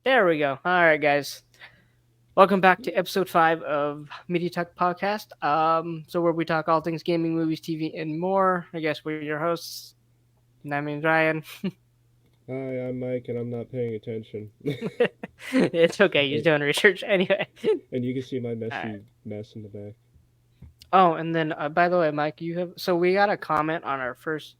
There we go. All right, guys. Welcome back to episode 5 of MediaTalk Podcast. So where we talk all things gaming, movies, TV, and more. I guess we're your hosts. My name's Ryan. Hi, I'm Mike, and I'm not paying attention. It's okay. You're and, doing research anyway. and you can see my All right. messy mess in the back. Oh, and then by the way, Mike, so we got a comment on our first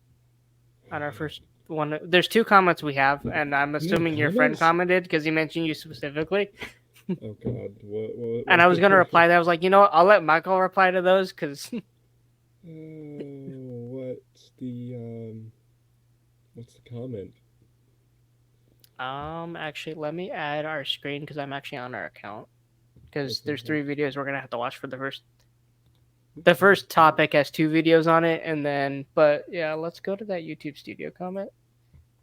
one. There's two comments we have, and I'm You have assuming your friend comments? commented because he mentioned you specifically. Oh God, what And I was was gonna the reply that. I was like, you know what? I'll let Michael reply to those because what's the comment? Actually, let me add our screen because I'm actually on our account. Because Okay, there's three videos we're gonna have to watch for the first. The first topic has two videos on it, and then, but yeah, let's go to that YouTube Studio comment.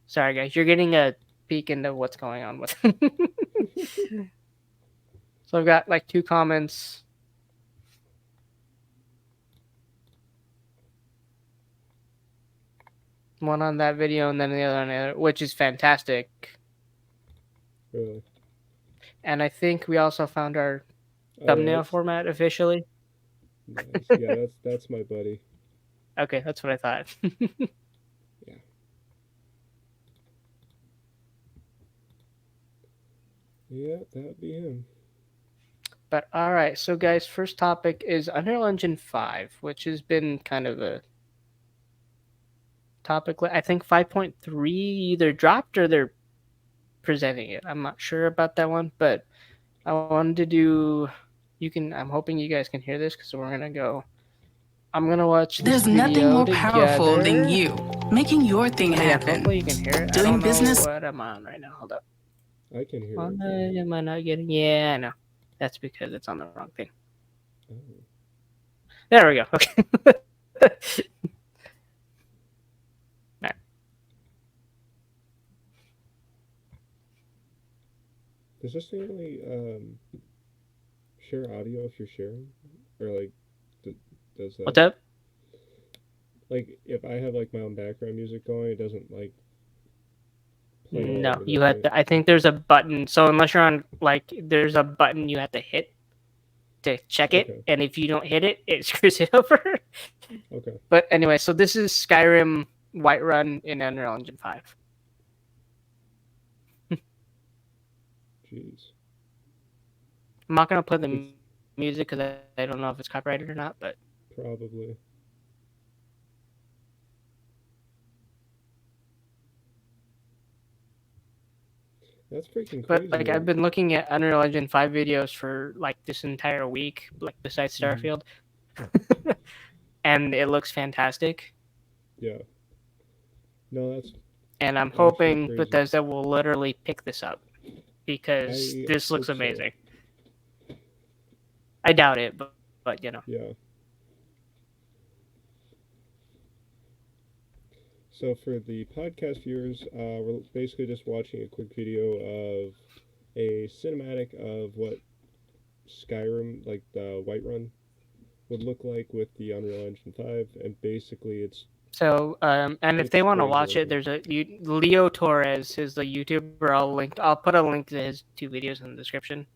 Sorry, guys, you're getting a peek into what's going on with. So I've got like two comments. One on that video, and then the other on the other, which is fantastic. Really? And I think we also found our Oh yeah, thumbnail that's format officially. nice. Yeah, that's my buddy. Okay, that's what I thought. Yeah, yeah, that'd be him. But all right, so guys, first topic is Unreal Engine 5, which has been kind of a topic. I think 5.3 either dropped or they're presenting it. I'm not sure about that one, but I wanted to do. You can. I'm hoping you guys can hear this because we're gonna go. I'm gonna watch this There's nothing video more powerful than together. you making your thing And again, happen. hopefully you can hear it. I Doing don't know business. what I'm on right now. Hold up. I can hear On it. am I not getting? Yeah, I know. That's because it's on the wrong thing. Oh, There we go. Okay. Right. does this thing only share audio if you're sharing, or like does that What's up? like if I have like my own background music going, it doesn't like play all No, over the you have place. to. I think there's a button. So unless you're on, like, there's a button you have to hit to check it, Okay, and if you don't hit it, it screws it over. okay. But anyway, so this is Skyrim Whiterun in Unreal Engine 5. Jeez. I'm not gonna play the It's music because I don't know if it's copyrighted or not, but probably. That's freaking crazy like I've though. been looking at Unreal Engine 5 videos for like this entire week, like besides Hmm. Starfield, and it looks fantastic. Yeah. No, that's And I'm actually hoping crazy. Bethesda will literally pick this up because I this looks hope so. amazing. I doubt it, but you know. Yeah. So for the podcast viewers, we're basically just watching a quick video of a cinematic of what Skyrim, like the Whiterun, would look like with the Unreal Engine 5, and basically So, and if they it's want to crazy watch it, looking. there's Leo Torres is the YouTuber. I'll put a link to his two videos in the description.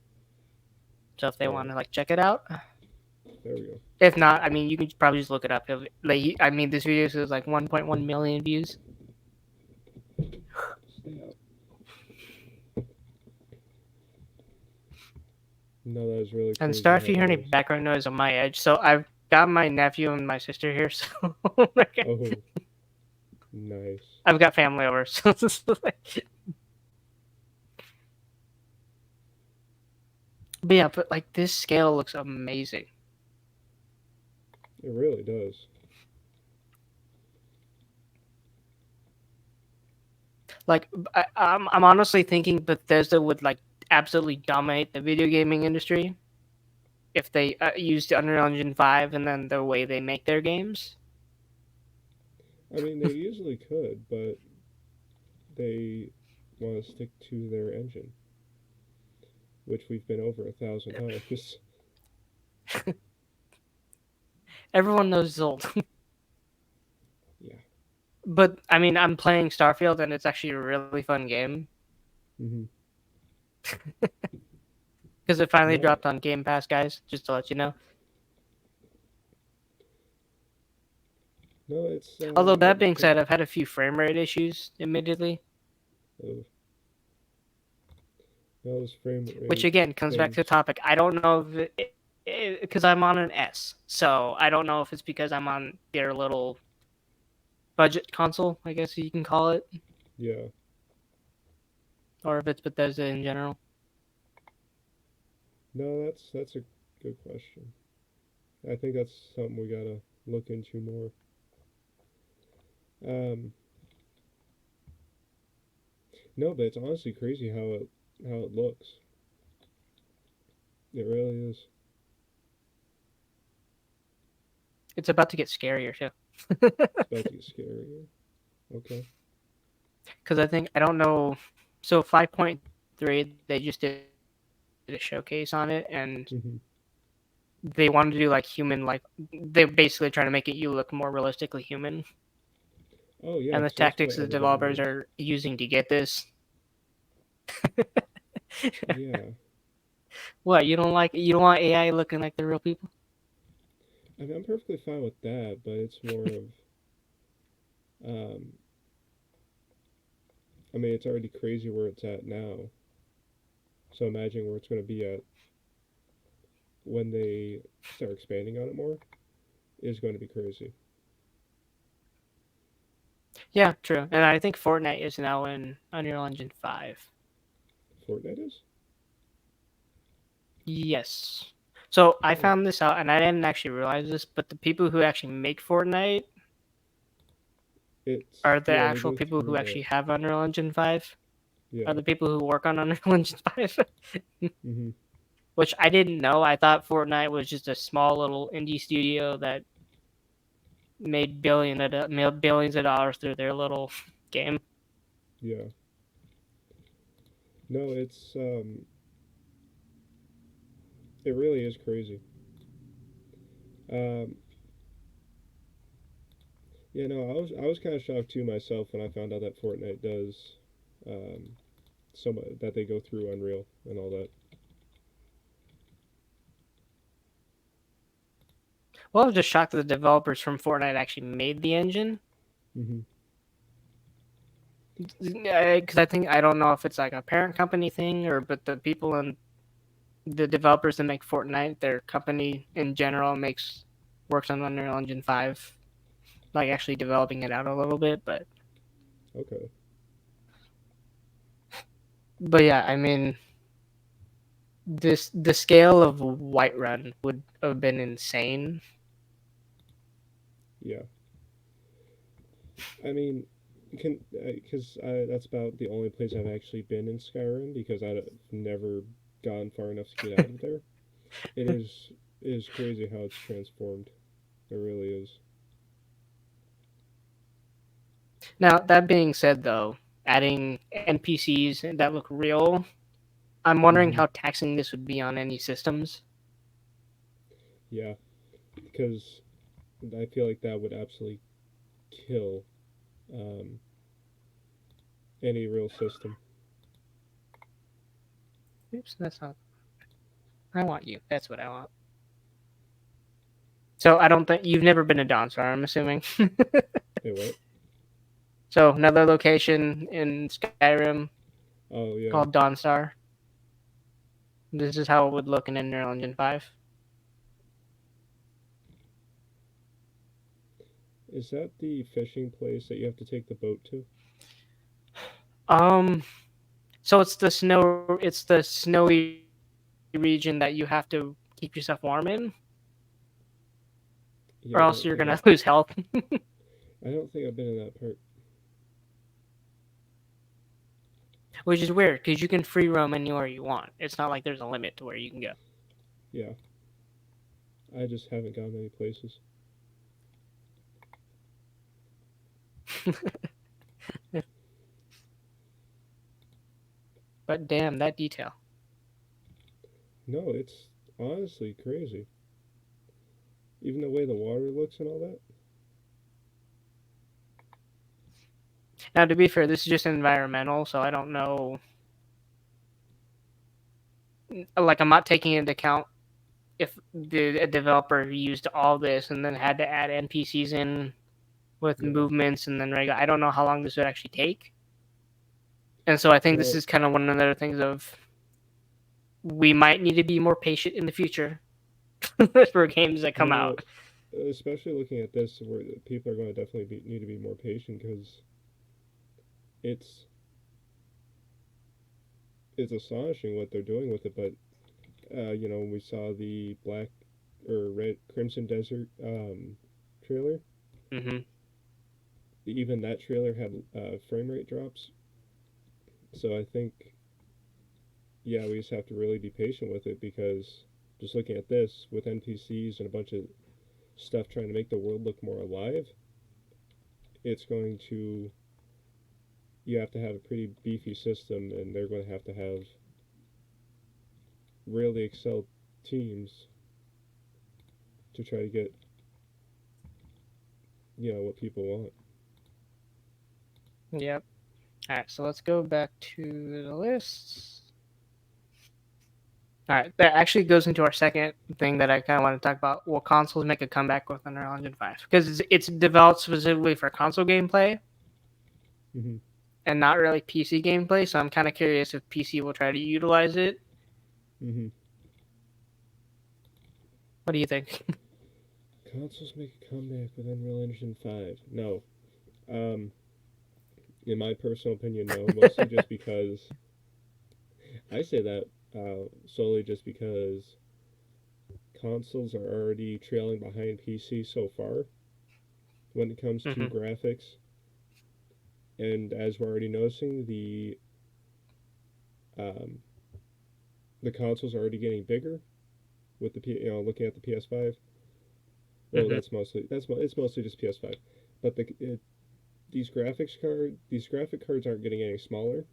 So if they All want right, to like check it out, there we go. if not, I mean you can probably just look it up. I mean this video has like 1.1 million views. Stay No, that is really And crazy sorry how if you hear that any is. background noise on my edge. So I've got my nephew and my sister here, so Oh, nice. I've got family over. So but yeah, but like this scale looks amazing. It really does. Like I'm honestly thinking Bethesda would like absolutely dominate the video gaming industry if they used Unreal Engine 5 and then the way they make their games. I mean, they easily could, but they want to stick to their engine, which we've been over 1,000 times. Everyone knows it's old. Yeah. But I mean, I'm playing Starfield and it's actually a really fun game. Hmm. Because it finally No, dropped on Game Pass, guys. Just to let you know. no, it's Although that being okay. said, I've had a few frame rate issues, admittedly, Oh, no, this frame which rate again comes back to the things. topic. I don't know if because I'm on an S, so I don't know if it's because I'm on their little budget console, I guess you can call it, Yeah. or if it's Bethesda in general. No, that's a good question. I think that's something we gotta look into more. Um, no, but it's honestly crazy how it looks. It really is. It's about to get scarier too. It's about to get scarier. Okay. Because I think I don't know. So 5.3, they just did a showcase on it, and Hmm. they wanted to do like human, like they're basically trying to make it you look more realistically human, Oh yeah, and the 'cause that's tactics what the everybody developers needs. are using to get this. Yeah. What, you don't want AI looking like the real people? I mean, I'm perfectly fine with that, but it's more of, um, I mean, it's already crazy where it's at now. So imagine where it's going to be at when they start expanding on it more is going to be crazy. Yeah, true. And I think Fortnite is now in Unreal Engine 5. Fortnite is? Yes. So I Oh, found this out, and I didn't actually realize this, but the people who actually make Fortnite it's are the yeah. They actual go people through who the actually have Unreal Engine 5, are yeah. the people who work on Unreal Engine 5. Hmm. Which I didn't know. I thought Fortnite was just a small little indie studio that made billions of dollars through their little game. Yeah. No, it really is crazy. Um, yeah. No, I was kind of shocked too myself when I found out that Fortnite does um that they go through Unreal and all that. Well, I was just shocked that the developers from Fortnite actually made the engine. Hmm. Because I think, I don't know if it's like a parent company thing, or but the people and the developers that make Fortnite, their company in general works on Unreal Engine 5, like actually developing it out a little bit. Okay. But yeah, I mean, the scale of Whiterun would have been insane. Yeah. I mean, can because that's about the only place I've actually been in Skyrim because I've never gone far enough to get out of there. It is crazy how it's transformed. It really is. Now, that being said, though, adding NPCs that look real, I'm wondering Hmm. how taxing this would be on any systems. Yeah, because I feel like that would absolutely kill um, any real system. Oops, that's not. I want you. That's what I want. So I don't think you've never been to Dawnstar, I'm assuming. Hey, what? So another location in Skyrim Oh yeah. called Dawnstar. This is how it would look in Unreal Engine 5. Is that the fishing place that you have to take the boat to? Um, so it's the snowy region that you have to keep yourself warm in, or Yeah, I else don't you're think gonna lose health. I don't think I've been in that part. Which is weird because you can free roam anywhere you want. It's not like there's a limit to where you can go. Yeah, I just haven't gone many places. But damn, that detail. No, it's honestly crazy. Even the way the water looks and all that. Now, to be fair, this is just environmental, so I don't know. like I'm not taking into account if a developer used all this and then had to add NPCs in with movements and then regular. I don't know how long this would actually take. And so I think this is kind of one of the things of we might need to be more patient in the future for games that come out. Especially looking at this, where people are going to definitely need to be more patient because it's astonishing what they're doing with it. But we saw the Black or Red Crimson Desert trailer. Mm-hmm. Even that trailer had frame rate drops. So I think, yeah, we just have to really be patient with it because just looking at this with NPCs and a bunch of stuff trying to make the world look more alive, it's going to, you have to have a pretty beefy system, and they're going to have really excelled teams to try to get, what people want. Yep. All right, so let's go back to the lists. All right, that actually goes into our second thing that I kind of want to talk about. Will consoles make a comeback with Unreal Engine 5? Because it's developed specifically for console gameplay and not really PC gameplay, so I'm kind of curious if PC will try to utilize it. What do you think? Consoles make a comeback with Unreal Engine 5? No. In my personal opinion, no. Mostly just because I say that solely just because consoles are already trailing behind PC so far when it comes to graphics. And as we're already noticing, the consoles are already getting bigger with the looking at the PS5. Well, it's mostly just PS5, but these graphic cards aren't getting any smaller.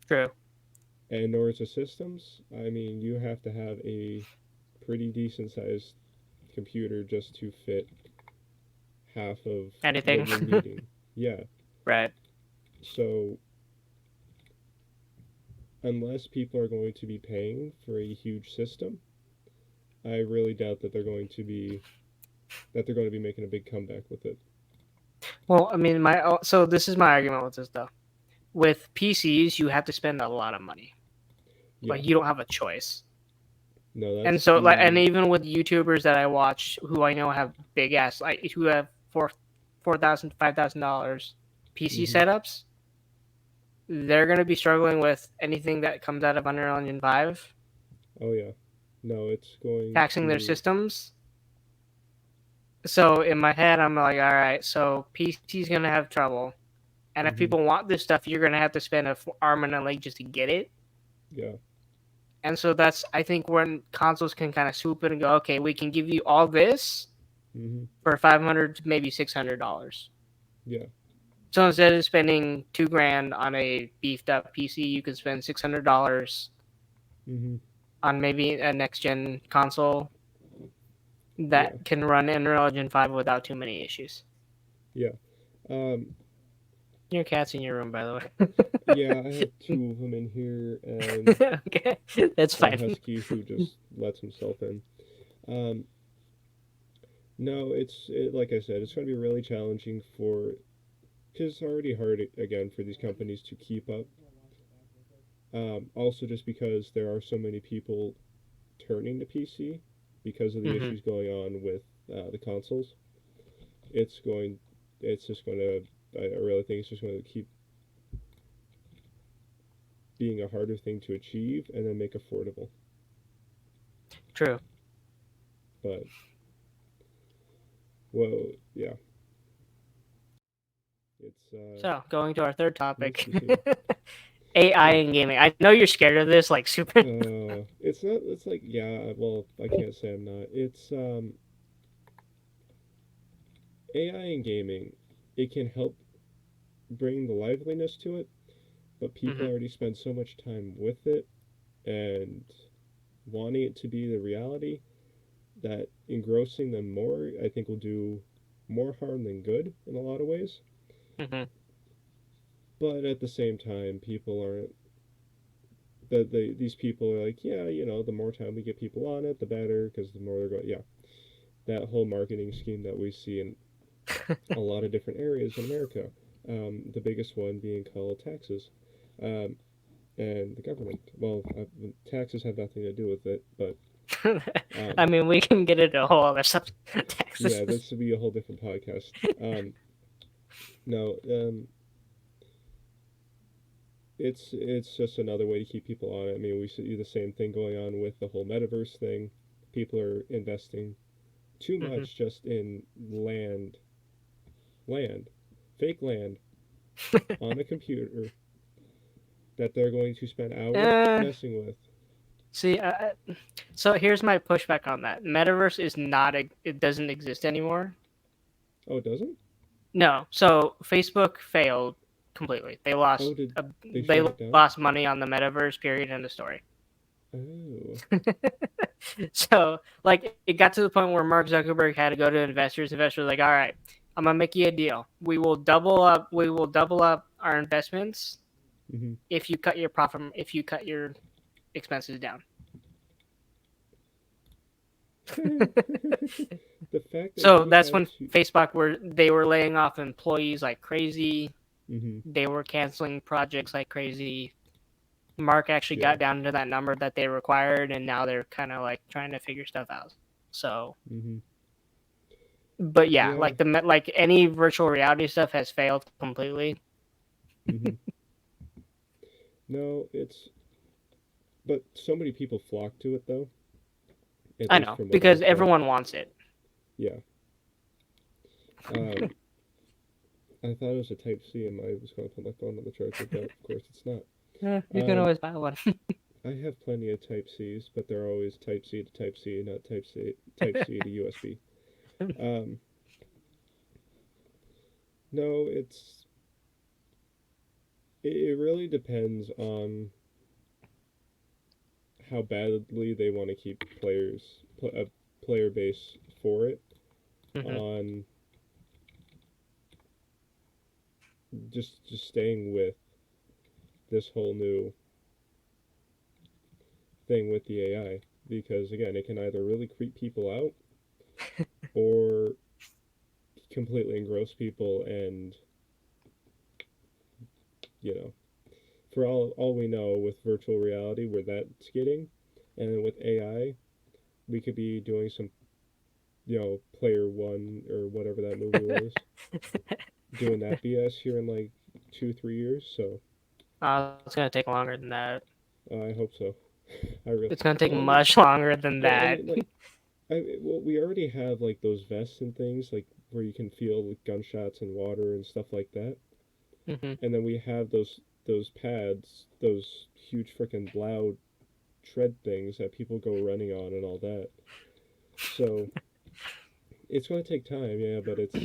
True. And nor is the systems. I mean, you have to have a pretty decent sized computer just to fit half of anything what you're needing. Yeah. Right. So unless people are going to be paying for a huge system, I really doubt that they're going to be making a big comeback with it. Well, I mean, so this is my argument with this though. With PCs, you have to spend a lot of money. Yeah. Like you don't have a choice. No, that's and so and even with YouTubers that I watch who I know have big ass who have $4,000, $5,000 PC setups, they're gonna be struggling with anything that comes out of Unreal Engine 5. Oh yeah, no, it's going taxing their systems. So in my head, I'm like, all right, so PC's gonna have trouble, and if people want this stuff, you're gonna have to spend an arm and a leg just to get it. Yeah. And so that's, I think, when consoles can kind of swoop in and go, okay, we can give you all this for $500 to maybe $600. Yeah. So instead of spending $2,000 on a beefed up PC, you can spend $600 on maybe a next gen console that can run Unreal Engine 5 without too many issues. Yeah. Your cat's in your room, by the way. Yeah, I have two of them in here, and okay, that's fine. Husky who just lets himself in. No, like I said, it's going to be really challenging because it's already hard again for these companies to keep up. Also, just because there are so many people turning to PC because of the issues going on with the consoles, I really think it's just going to keep being a harder thing to achieve and then make affordable. True. But, well, yeah. It's so going to our third topic. AI in gaming. I know you're scared of this, like super. It's not. It's like, yeah. Well, I can't say I'm not. It's AI in gaming. It can help bring the liveliness to it, but people already spend so much time with it and wanting it to be the reality that engrossing them more, I think, will do more harm than good in a lot of ways. But at the same time, people aren't these people are like, yeah, the more time we get people on it, the better, because the more they're going, yeah, that whole marketing scheme that we see in a lot of different areas in America. The biggest one being called taxes, um, and the government. Well, taxes have nothing to do with it, but I um, mean, we can get into a whole other subject. Taxes. yeah, this would be a whole different podcast. No, it's just another way to keep people on it. I mean, we see the same thing going on with the whole metaverse thing. People are investing too Hmm. much just in land, fake land on a computer that they're going to spend hours uh, messing with. See, so here's my pushback on that. Metaverse is not it doesn't exist anymore. Oh, it doesn't? No, so Facebook failed completely. They Oh, lost did they they shut it down? lost money on the metaverse. Period. End of story. Oh. So like it got to the point where Mark Zuckerberg had to go to investors. Investors were like, all right, I'm gonna make you a deal. We will double up. We will double up our investments Hmm. if you cut your profit. If you cut your expenses down. The fact that So he that's had when to. Facebook were laying off employees like crazy. Hmm. They were canceling projects like crazy. Mark actually Yeah. got down to that number that they required, and now they're kind of like trying to figure stuff out. So, Hmm. but yeah, Yeah. like any virtual reality stuff has failed completely. Hmm. No, but so many people flock to it though. At I least know from what because I've read. everyone wants it. Yeah. Um, I thought it was a Type C, and I was going to put my phone on the charger, but of course it's not. You can Um, always buy one. I have plenty of Type Cs, but they're always Type C to Type C, not Type C to USB. Um, no, it really depends on how badly they want to keep a player base for it Hmm. on just staying with this whole new thing with the AI, because again, it can either really creep people out or completely engross people, and you know for all we know, with virtual reality, where that's getting, and then with AI, we could be doing some, Player One or whatever that movie was, doing that BS here in like 2 3 years. So It's gonna take longer than that. I hope so. I really It's gonna take well, I mean, much longer than well, I that. mean, like, we already have like those vests and things like where you can feel like, gunshots and water and stuff like that, Hmm. and then we have those pads, those huge freaking loud tread things that people go running on and all that. So it's going to take time, yeah, but it's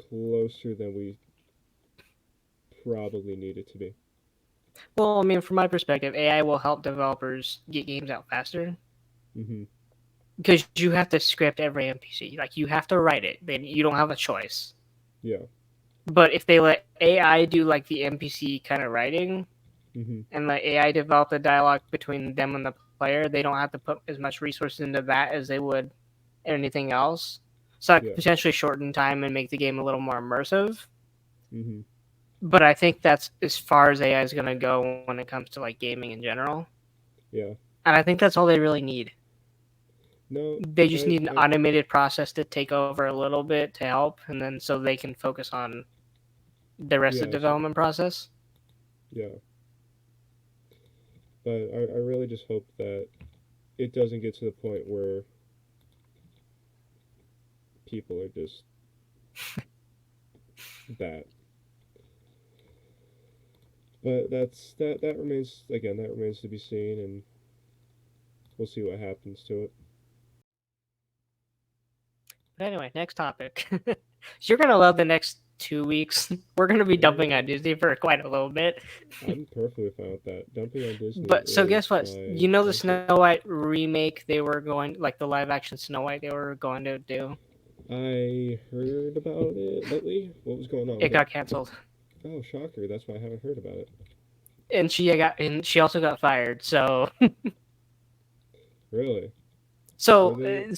closer than we probably need it to be. Well, I mean, from my perspective, AI will help developers get games out faster Hmm. because you have to script every NPC. Like you have to write it. Then you don't have a choice. Yeah. But if they let AI do like the NPC kind of writing Hmm. and let AI develop the dialogue between them and the player, they don't have to put as much resources into that as they would anything else. So that could Yeah. potentially shorten time and make the game a little more immersive. Hmm. But I think that's as far as AI is going to go when it comes to like gaming in general. Yeah. And I think that's all they really need. No, They just need an I automated process to take over a little bit to help, and then so they can focus on the rest of yeah, the development process. yeah. But I really just hope that it doesn't get to the point where people are just that. But that remains, again, that remains to be seen, and we'll see what happens to it. But anyway, next topic. You're gonna love the next 2 weeks. We're gonna be dumping on Eh, Disney for quite a little bit. I'm perfectly fine with that. Dumping on Disney But so guess is what? my You know the comfort. Snow White remake they were going like the live action Snow White they were going to do. I heard about it lately. What was going on It with it? got canceled. Oh, shocker. That's why I haven't heard about it. and she also got fired. So Really? Were so they?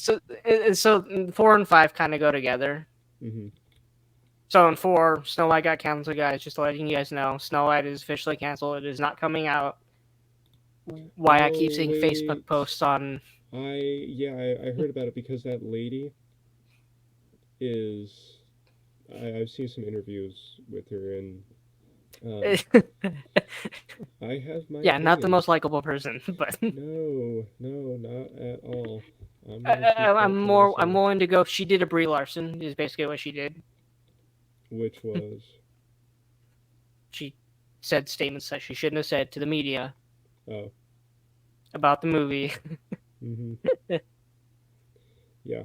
so 4 and 5 kind of go together. Mm-hmm. So in 4, Snow White got canceled, guys. Just letting you guys know, Snow White is officially canceled. It is not coming out. Why I keep Oh seeing Facebook wait, posts on. I heard about it because that lady is. I've seen some interviews with her, and um, I have my Yeah, not the most opinions. likable person, but No, no, not at all. I'm gonna keep that I'm to more. I'm myself. willing to go. She did a Brie Larson. Is basically what she did. Which was, She said statements that she shouldn't have said to the media oh, about the movie. mm-hmm, yeah.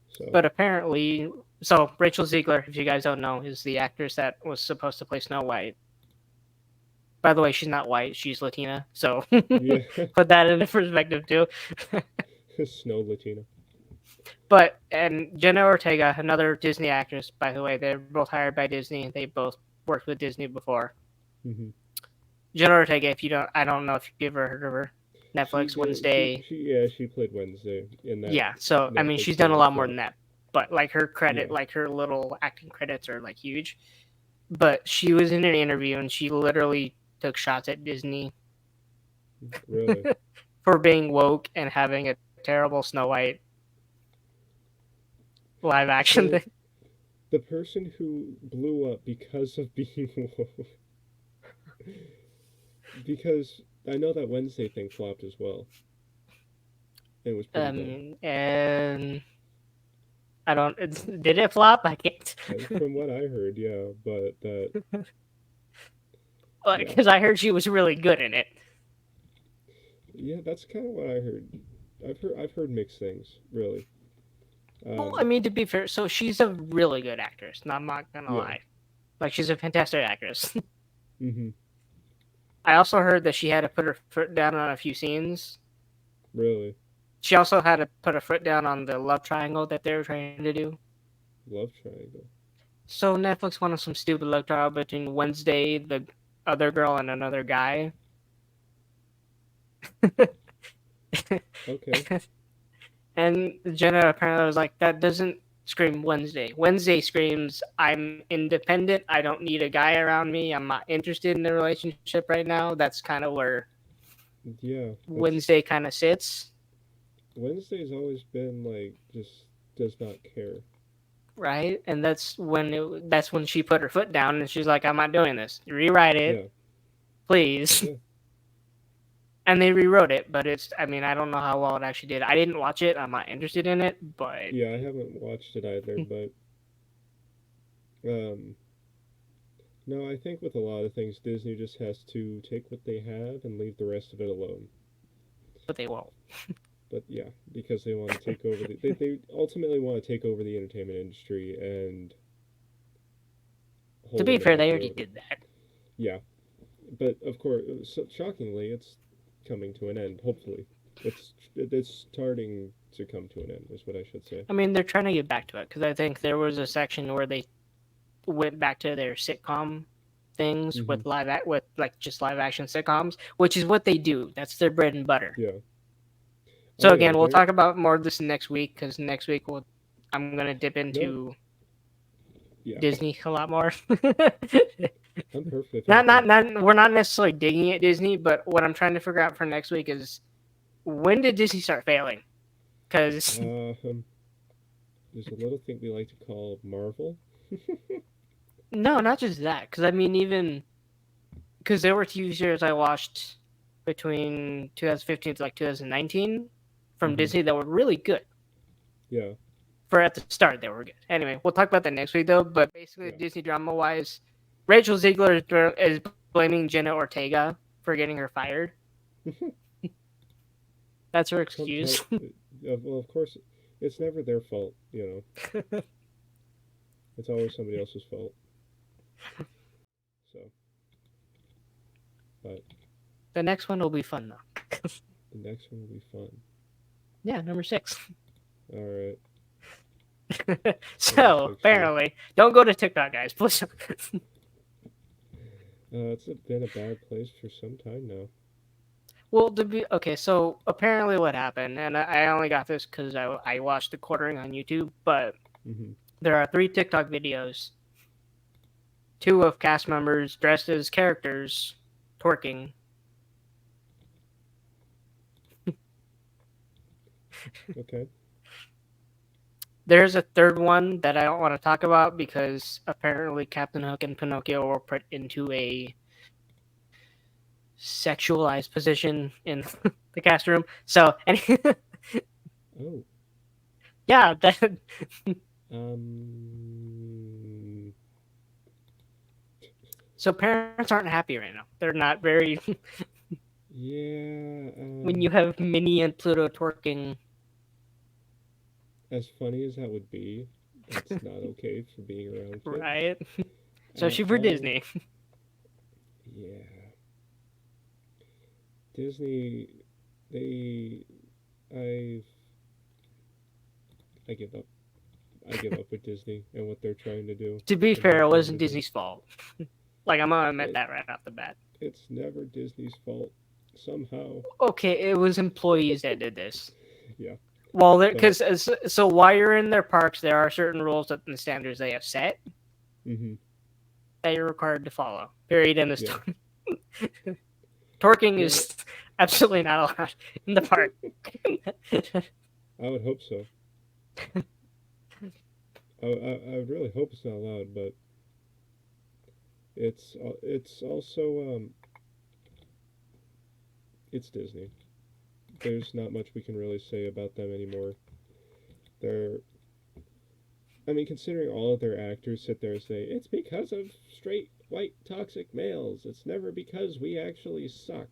So, But apparently, so Rachel Ziegler, if you guys don't know, is the actress that was supposed to play Snow White. By the way, she's not white; she's Latina. So yeah, put that into perspective too. Snow Latina. But and Jenna Ortega, another Disney actress, by the way, they're both hired by Disney. They both worked with Disney before. Mm-hmm. Jenna Ortega, if you don't, I don't know if you've ever heard of her. She Netflix did. Wednesday. She played Wednesday in that Yeah, so I mean, Netflix she's done a series. lot more Yeah, than that. But like her credit, yeah, like her little acting credits are like huge. But she was in an interview and she literally took shots at Disney really. for being woke and having a terrible Snow White live action So thing. the person who blew up because of being woke, because I know that Wednesday thing flopped as well. It was pretty bad. And I don't. Did it flop? I can't. From what I heard, yeah, but that, yeah, Because I heard she was really good in it. yeah, that's kind of what I heard. I've heard mixed things, really. Well, I Um, mean, to be fair, so she's a really good actress. And I'm not gonna yeah, lie. Like, she's a fantastic actress. mm-hmm, I also heard that she had to put her foot down on a few scenes. really. She also had to put her foot down on the love triangle that they were trying to do. Love triangle. So Netflix wanted some stupid love triangle between Wednesday, the other girl, and another guy. Okay, And Jenna apparently was like, that doesn't scream Wednesday. Wednesday screams, I'm independent. I don't need a guy around me. I'm not interested in a relationship right now. That's kind of where yeah, that's Wednesday kind of sits, Wednesday's always been like just does not care. right? And that's when she put her foot down and she's like, I'm not doing this. Rewrite it, Yeah, please. yeah, And they rewrote it, but I mean, I don't know how well it actually did. I didn't watch it. I'm not interested in it, but yeah. I haven't watched it either, but um, no, I think with a lot of things, Disney just has to take what they have and leave the rest of it alone. they won't. But yeah, because they want to take over they ultimately want to take over the entertainment industry and To hold be it fair, as they their already did that. yeah. But of course, so shockingly, it's coming to an end. Hopefully, it's starting to come to an end. Is what I should say. I mean, they're trying to get back to it because I think there was a section where they went back to their sitcom things Mm-hmm. with like just live action sitcoms, which is what they do. That's their bread and butter. Yeah. So Oh yeah. again, we'll They're talk about more of this next week because next week I'm gonna dip no. into Yeah. Disney a lot more. I'm perfectly fine not with that. not not we're not necessarily digging at Disney, but what I'm trying to figure out for next week is when did Disney start failing? Because There's a little thing we like to call Marvel. no, not just that. Because I mean, even because there were TV series I watched between 2015 to like 2019 from Mm-hmm. Disney that were really good. Yeah. For at the start, they were good. Anyway, we'll talk about that next week though. But basically, Yeah. Disney drama wise, Rachel Ziegler is blaming Jenna Ortega for getting her fired. That's her excuse. Well, of course, it's never their fault. It's always somebody else's fault. So, but The next one will be fun though. the next one will be fun. Yeah, number 6. All right. So Number 6 here. apparently, don't go to TikTok, guys. Please. It's been a bad place for some time now. Well, to be okay, so apparently what happened, and I only got this because I watched the quartering on YouTube, but Hmm. there are 3 TikTok videos, 2 of cast members dressed as characters twerking. Okay. There's a third one that I don't want to talk about because apparently Captain Hook and Pinocchio were put into a sexualized position in the cast room. So, and Oh. yeah, that, Um. so parents aren't happy right now. They're not very Yeah. when you have Minnie and Pluto twerking, As funny as that would be, that's not okay for being around kids. right? So she for All. Disney. Yeah. Disney. They. I. I give up. I give up with Disney and what they're trying to do To be and fair, not it trying wasn't to do. Disney's fault. Like I'm gonna admit It. that right off the bat. It's never Disney's fault. Somehow. Okay, it was employees that did this. Yeah. Well, But. because so while you're in their parks, there are certain rules and standards they have set Hmm. that you're required to follow. Period. End of Yeah. story. Twerking Yeah. is absolutely not allowed in the park. I would hope so. I would really hope it's not allowed, but it's also it's Disney. There's not much we can really say about them anymore. They're I mean, considering all of their actors sit there and say it's because of straight white toxic males. It's never because we actually suck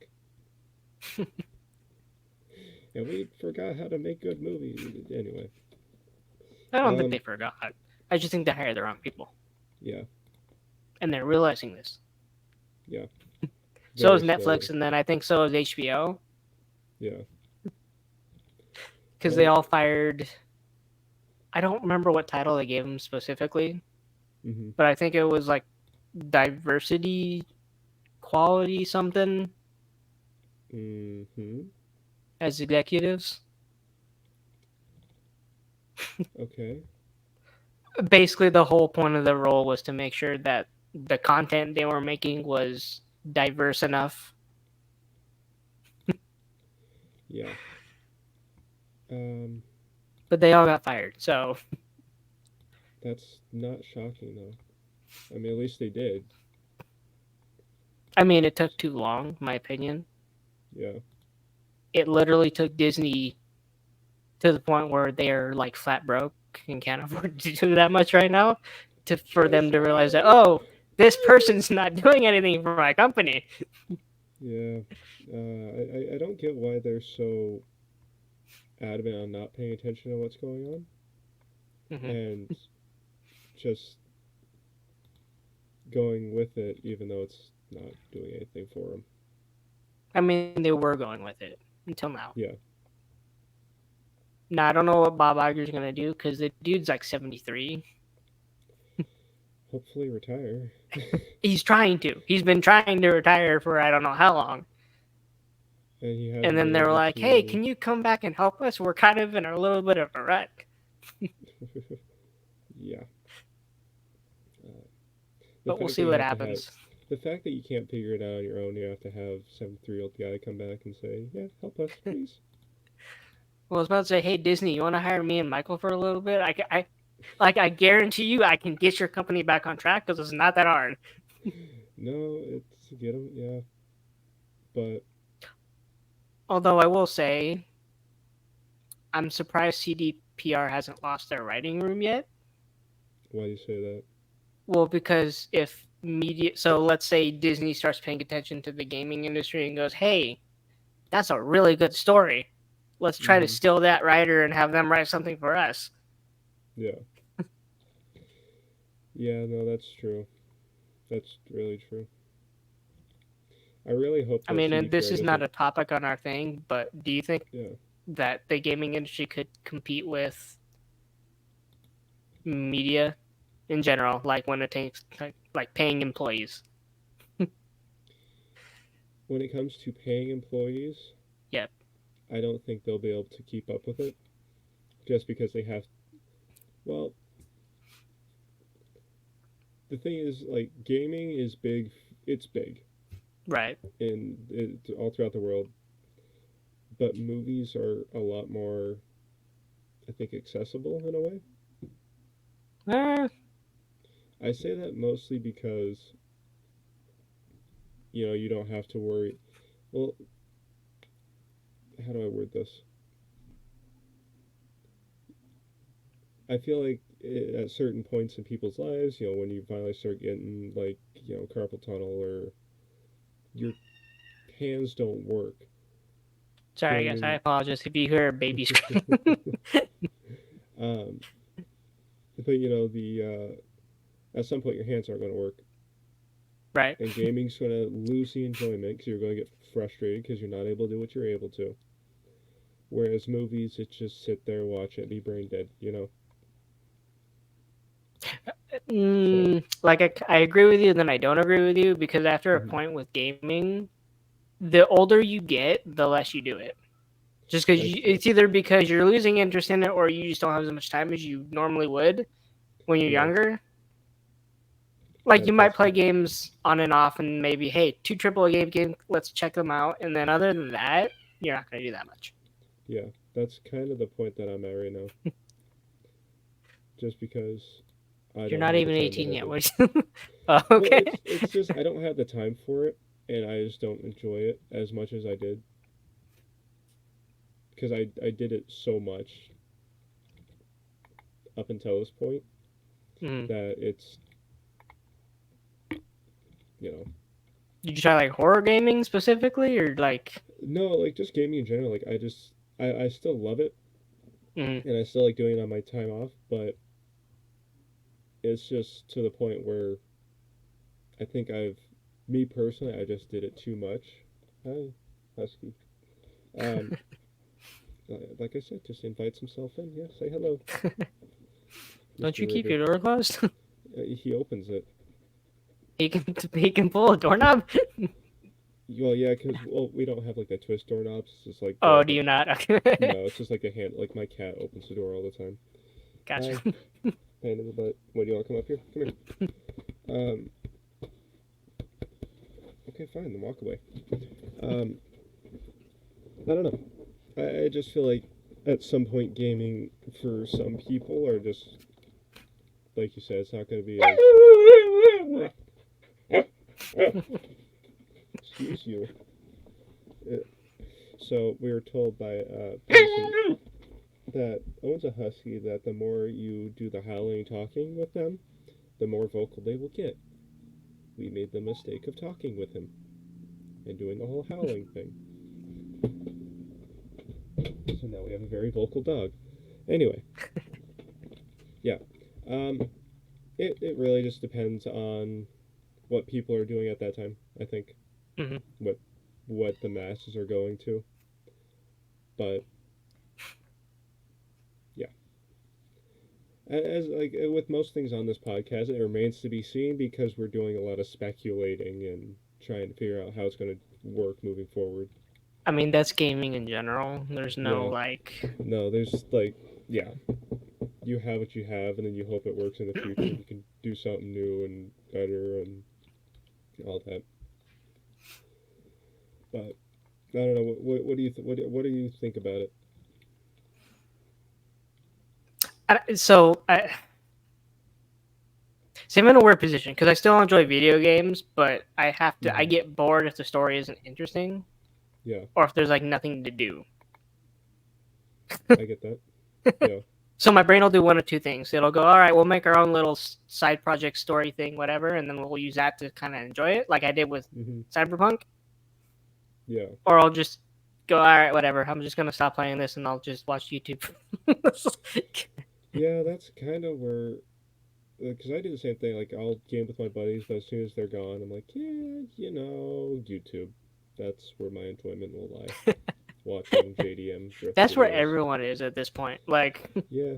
and we forgot how to make good movies. Anyway, I don't think they um, forgot. I just think they hired the wrong people, yeah, and they're realizing this. yeah, So very is Netflix, slowly, and then I think so is HBO, yeah. because they Well, all fired. I don't remember what title they gave them specifically, mm-hmm, but I think it was like diversity, quality, something mm-hmm, as executives. okay, Basically, the whole point of the role was to make sure that the content they were making was diverse enough. yeah. Um, But they all got fired. So, that's not shocking though. I mean, at least they did. I mean, it took too long, in my opinion. Yeah, It literally took Disney to the point where they're like flat broke and can't afford to do that much right now for them just to realize that, wait. oh, this person's not doing anything for my company. Yeah, I don't get why they're so adamant on not paying attention to what's going on Hmm. and just going with it, even though it's not doing anything for them. I mean, they were going with it until now. Yeah, Now, I don't know what Bob Iger's going to do because the dude's like 73. hopefully retire. He's trying to. He's been trying to retire for I don't know how long. And he And hasn't then been they were able like, hey, to. can you come back and help us? We're kind of in a little bit of a rut. Yeah. Uh, the But we'll fact see that you what have to have happens. the fact that you can't figure it out on your own, you have to have 73-year-old guy come back and say, "Yeah, help us, please." Well, I was about to say, hey, Disney, you want to hire me and Michael for a little bit? I guarantee you I can get your company back on track because it's not that hard. No, it's get him. Yeah, but Although I will say, I'm surprised CDPR hasn't lost their writing room yet. why do you say that? Well, because if media, so let's say Disney starts paying attention to the gaming industry and goes, hey, that's a really good story. Let's try to Mm-hmm. steal that writer and have them write something for us. Yeah. Yeah. No, that's true. That's really true. I really hope I that mean, and this CDPR is not doesn't. a topic on our thing, but do you think Yeah. that the gaming industry could compete with media in general, like when it takes like paying employees? when it comes to paying employees, Yep. I don't think they'll be able to keep up with it, just because they have. Well, the thing is, like, gaming is big. It's big Right. all throughout the world, but movies are a lot more, I think, accessible in a way. Uh, I say that mostly because, you don't have to worry. Well, how do I word this? I feel like at certain points in people's lives, when you finally start getting, like, carpal tunnel, or your hands don't work. sorry, guys. I apologize if you hear a baby scream. um, but at some point your hands aren't going to work, Right. and gaming's going to lose the enjoyment because you're going to get frustrated because you're not able to do what you're able to. Whereas movies, it's just sit there, watch it, be brain dead. Like I agree with you, and then I don't agree with you because after a Mhm. point with gaming, the older you get, the less you do it. Just because That's true. it's either because you're losing interest in it, or you just don't have as much time as you normally would when you're Yeah, younger. Like you might that's play true. games on and off, and maybe hey, 2 AAA game, let's check them out, and then other than that, you're not going to do that much. Yeah, that's kind of the point that I'm at right now. Just because I You're don't not have the even time that 18 I yet. did. Oh, Well, okay. it's just I don't have the time for it, and I just don't enjoy it as much as I did, because I did it so much up until this point Mm. that it's you know Did you try like horror gaming specifically, or like? no, like, just gaming in general. Like, I still love it, Mm. and I still like doing it on my time off, but it's just to the point where I think me personally, I just did it too much. Hi, Husky. Um, like I said, just invites himself in. Yeah, say hello, Don't Mr. you keep Ritter. your door closed? He opens it. he can pull a doorknob. Well, yeah, because we don't have like the twist doorknobs. It's just like Oh, do you not? Okay. no, it's just like a hand. Like, my cat opens the door all the time. Gotcha. Hi, pain in the butt. What, do you want to come up here? Come here. Okay, fine. Then walk away. Um, I don't know. I just feel like at some point gaming for some people are just, like you said, it's not going to be as. Excuse you. Uh, So we were told by a person that owns a husky that the more you do the howling talking with them, the more vocal they will get. We made the mistake of talking with him and doing the whole howling thing. So now we have a very vocal dog. Anyway, yeah. Um, it really just depends on what people are doing at that time, I think. Hmm. What the masses are going to. But yeah. As like with most things on this podcast, it remains to be seen because we're doing a lot of speculating and trying to figure out how it's going to work moving forward. I mean, that's gaming in general. There's no Yeah. like. No, there's like, yeah, you have what you have, and then you hope it works in the future. You can do something new and better and all that. But I don't know. What do you what do you think about it? See, I'm in a weird position because I still enjoy video games, but I have to. I Mm-hmm. get bored if the story isn't interesting, Yeah, or if there's like nothing to do. I get that. Yeah. So my brain will do one of two things. It'll go, all right, we'll make our own little side project story thing, whatever, and then we'll use that to kind of enjoy it, like I did with Mm-hmm. Cyberpunk. Yeah. Or I'll just go, all right, whatever. I'm just gonna stop playing this, and I'll just watch YouTube. Yeah, that's kind of where, because I do the same thing. Like, I'll game with my buddies, but as soon as they're gone, I'm like, yeah, YouTube. That's where my enjoyment will lie. Watching JDM drift That's where videos. everyone is at this point. Like, Yeah.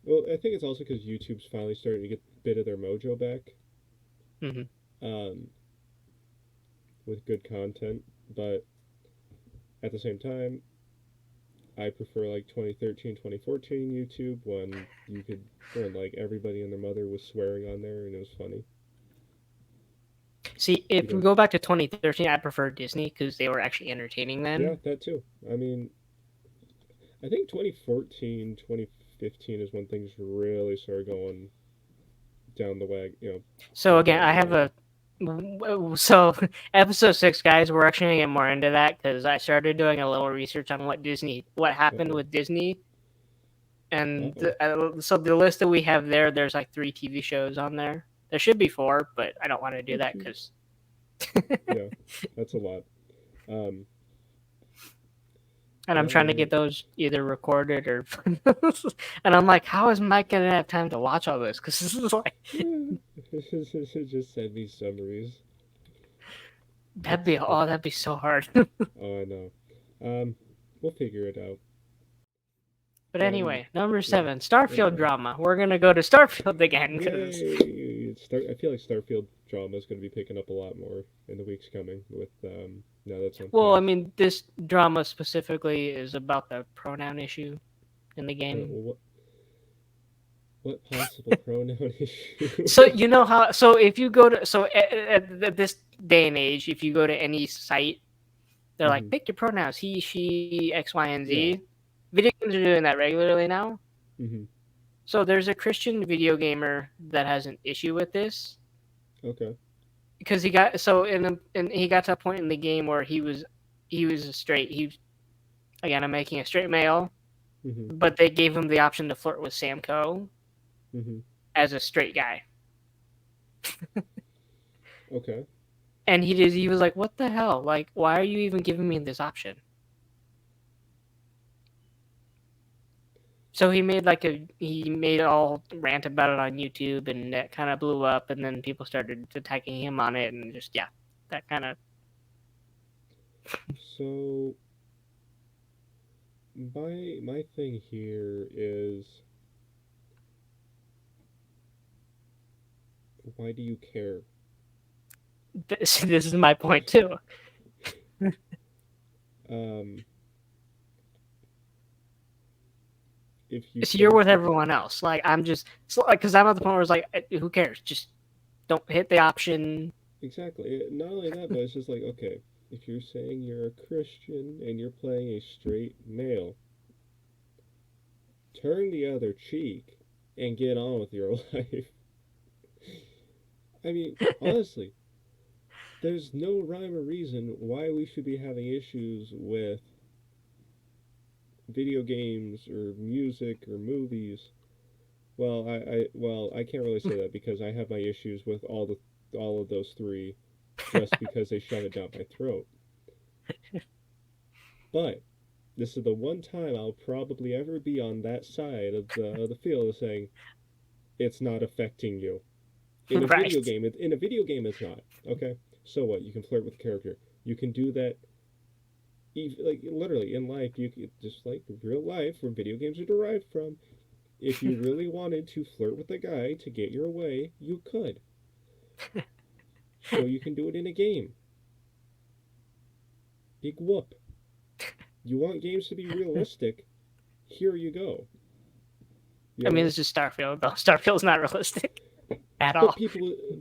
Well, I think it's also because YouTube's finally starting to get a bit of their mojo back. mm-hmm. Um, with good content. but at the same time, I prefer like 2013, 2014 YouTube when like everybody and their mother was swearing on there and it was funny. See, if we go back to 2013, I prefer Disney because they were actually entertaining then. Yeah, that too. I mean, I think 2014, 2015 is when things really started going down the wagon. So again, I have a so episode 6, guys. We're actually gonna get more into that because I started doing a little research on what happened with Disney, and so the list that we have there's like 3 TV shows on there. There should be 4, but I don't want to do that because yeah, that's a lot. And I'm trying to get those either recorded or, and I'm like, how is Mike gonna have time to watch all this? Because this is like, just send me summaries. That'd be so hard. Oh, I know. We'll figure it out. But anyway, number 7, Starfield drama. We're gonna go to Starfield again. I feel like Starfield drama is going to be picking up a lot more in the weeks coming. With now that's on. Well, I mean, this drama specifically is about the pronoun issue in the game. What possible pronoun issue? So you know how? So if you go to at this day and age, if you go to any site, they're like, pick your pronouns: he, she, X, Y, and Z. Yeah. Video games are doing that regularly now. Mm-hmm. So there's a Christian video gamer that has an issue with this. Okay. Because he got he got to a point in the game where he was a straight. I'm making a straight male, but they gave him the option to flirt with Sam Coe as a straight guy. Okay. And he was like, "What the hell? Like, why are you even giving me this option?" So he made all rant about it on YouTube, and that kind of blew up, and then people started attacking him on it, and just that kind of. So my thing here is, why do you care? This is my point too. You're with everyone else. Like, I'm just because I'm at the point where it's like, who cares? Just don't hit the option. Exactly. Not only that, but it's just like, okay, if you're saying you're a Christian and you're playing a straight male, turn the other cheek and get on with your life. I mean, honestly, there's no rhyme or reason why we should be having issues with video games or music or movies. Well, I can't really say that because I have my issues with all of those 3 just because they shove it down my throat. But this is the one time I'll probably ever be on that side of the field of saying it's not affecting you. In a video game, it's not. Okay, so what? You can flirt with the character. You can do that. Like literally in life, you could, just like real life, where video games are derived from. If you really wanted to flirt with a guy to get your way, you could. So you can do it in a game. Big whoop. You want games to be realistic? Here you go. I mean, it's just Starfield, though. Starfield's not realistic at all.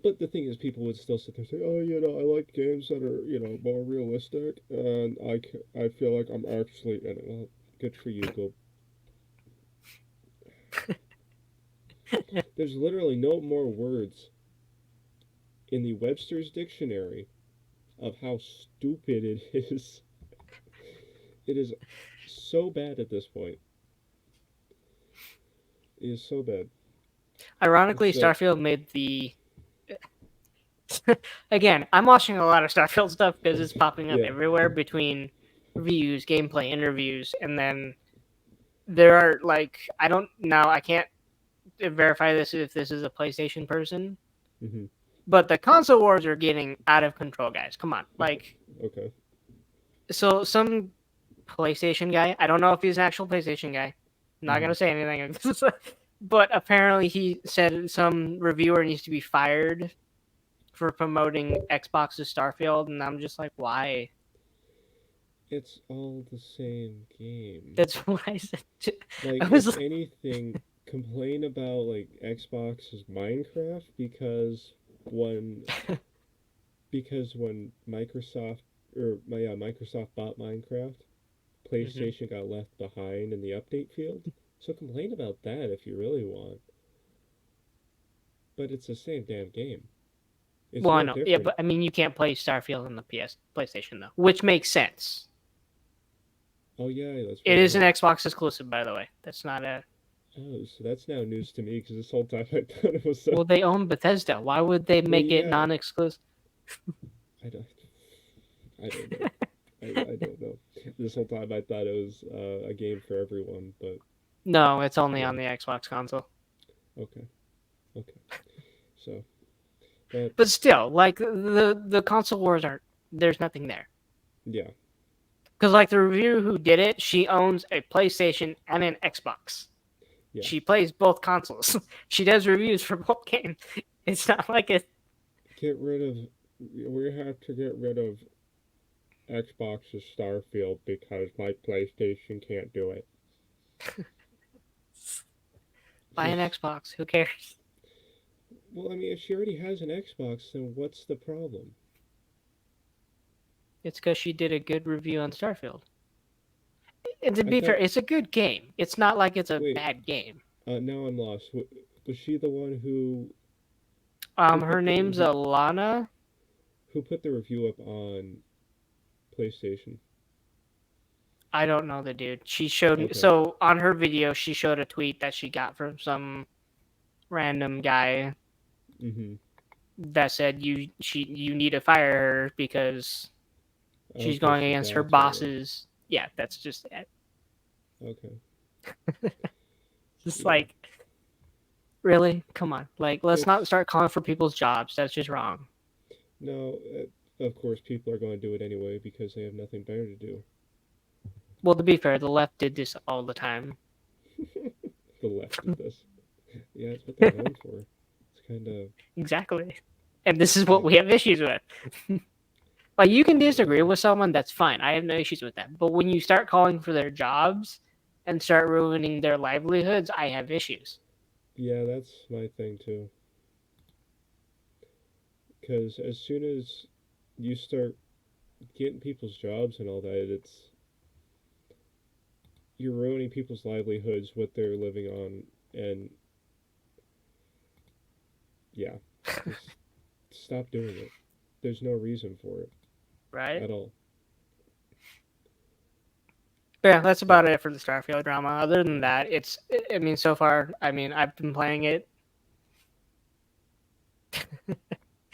But the thing is, people would still sit there and say, "Oh, I like games that are, more realistic, and I feel like I'm actually in it." Well, good for you, go. There's literally no more words in the Webster's dictionary of how stupid it is. It is so bad at this point. It is so bad. Ironically, Starfield made the... Again, I'm watching a lot of Starfield stuff because it's popping up everywhere between reviews, gameplay, interviews, and then there are, like, I can't verify this if this is a PlayStation person, but the console wars are getting out of control, guys. Come on. Like, okay. So some PlayStation guy, I don't know if he's an actual PlayStation guy, I'm not going to say anything, but apparently he said some reviewer needs to be fired for promoting Xbox's Starfield, and I'm just like, why? It's all the same game. That's why I said. Like, I if was like, anything, complain about like Xbox's Minecraft because when Microsoft bought Minecraft, mhm. PlayStation got left behind in the update field. So complain about that if you really want. But it's the same damn game. It's Well, I no know. Yeah, different. but I mean, you can't play Starfield on the PlayStation though, which makes sense. Oh yeah, that's It right. is an Yeah. Xbox exclusive, by the way. That's not a. Oh, so that's now news to me because this whole time I thought it was Well, they own Bethesda. Why would they Well, make it yeah. non-exclusive? I don't. I don't know. I don't know. This whole time I thought it was a game for everyone, but No, it's only yeah. on the Xbox console. Okay. Okay. So that But still, like the console wars are there's nothing there. yeah. Because like the reviewer who did it, she owns a PlayStation and an Xbox. Yeah. She plays both consoles. She does reviews for both games. It's not like it. Get rid of. We have to get rid of Xbox's Starfield because my PlayStation can't do it. Buy an Xbox. Who cares? Well, I mean, if she already has an Xbox, then what's the problem? It's because she did a good review on Starfield. And to I be fair, thought. it's a good game. It's not like it's a Wait. bad game. Now I'm lost. Was she the one who Her put the name's review Alana. who put the review up on PlayStation? I don't know the dude. She showed me. Okay. So on her video, she showed a tweet that she got from some random guy Mm-hmm. that said you need to fire her because she's Okay, going so against her that's what it was. bosses. Yeah, that's just it. Okay. Just Yeah. like really, come on. Like let's not It's start calling for people's jobs. That's just wrong. no. Of course, people are going to do it anyway because they have nothing better to do. Well, to be fair, the left did this all the time. The left did this. Yeah, it's what they're known for. It's kind of Exactly. And this is what like we have issues with. Like you can yeah, disagree with someone, that's fine. I have no issues with that. But when you start calling for their jobs and start ruining their livelihoods, I have issues. yeah. That's my thing too. Because as soon as you start getting people's jobs and all that, you're ruining people's livelihoods, what they're living on, and yeah, just stop doing it. There's no reason for it Right? at all. But yeah, that's Yeah, about it for the Starfield drama. Other than that, I mean, so far, I mean, I've been playing it.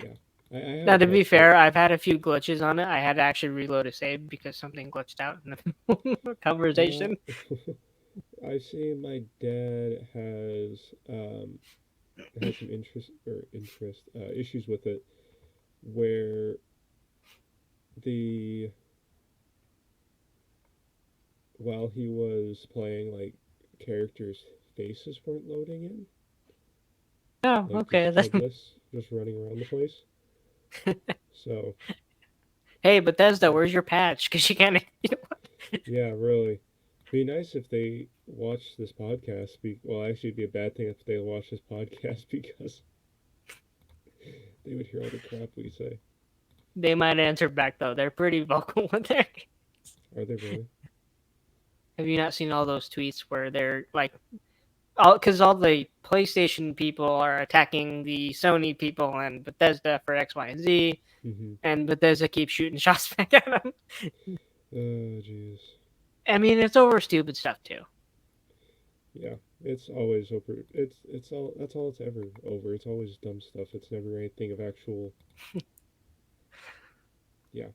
yeah. I Now, haven't to be touched it. fair, I've had a few glitches on it. I had to actually reload a save because something glitched out in the Uh, conversation. I've seen my dad has some interest issues with it, where the while he was playing, like characters' faces weren't loading in, Oh, like just okay. Then. headless, just running around the place. So Hey, Bethesda, where's your patch? Because you can't. yeah, really, be nice if they watch this podcast. Well, actually, it'd be a bad thing if they watch this podcast because they would hear all the crap we say. They might answer back though. They're pretty vocal with their. Are they really? Have you not seen all those tweets where they're like, all because all the PlayStation people are attacking the Sony people and Bethesda for X, Y, and Z, Mm-hmm. and Bethesda keeps shooting shots back at them. Oh, jeez. I mean, it's over stupid stuff too. Yeah, it's always over. It's all that's all it's ever over. It's always dumb stuff. It's never anything of actual. Yeah,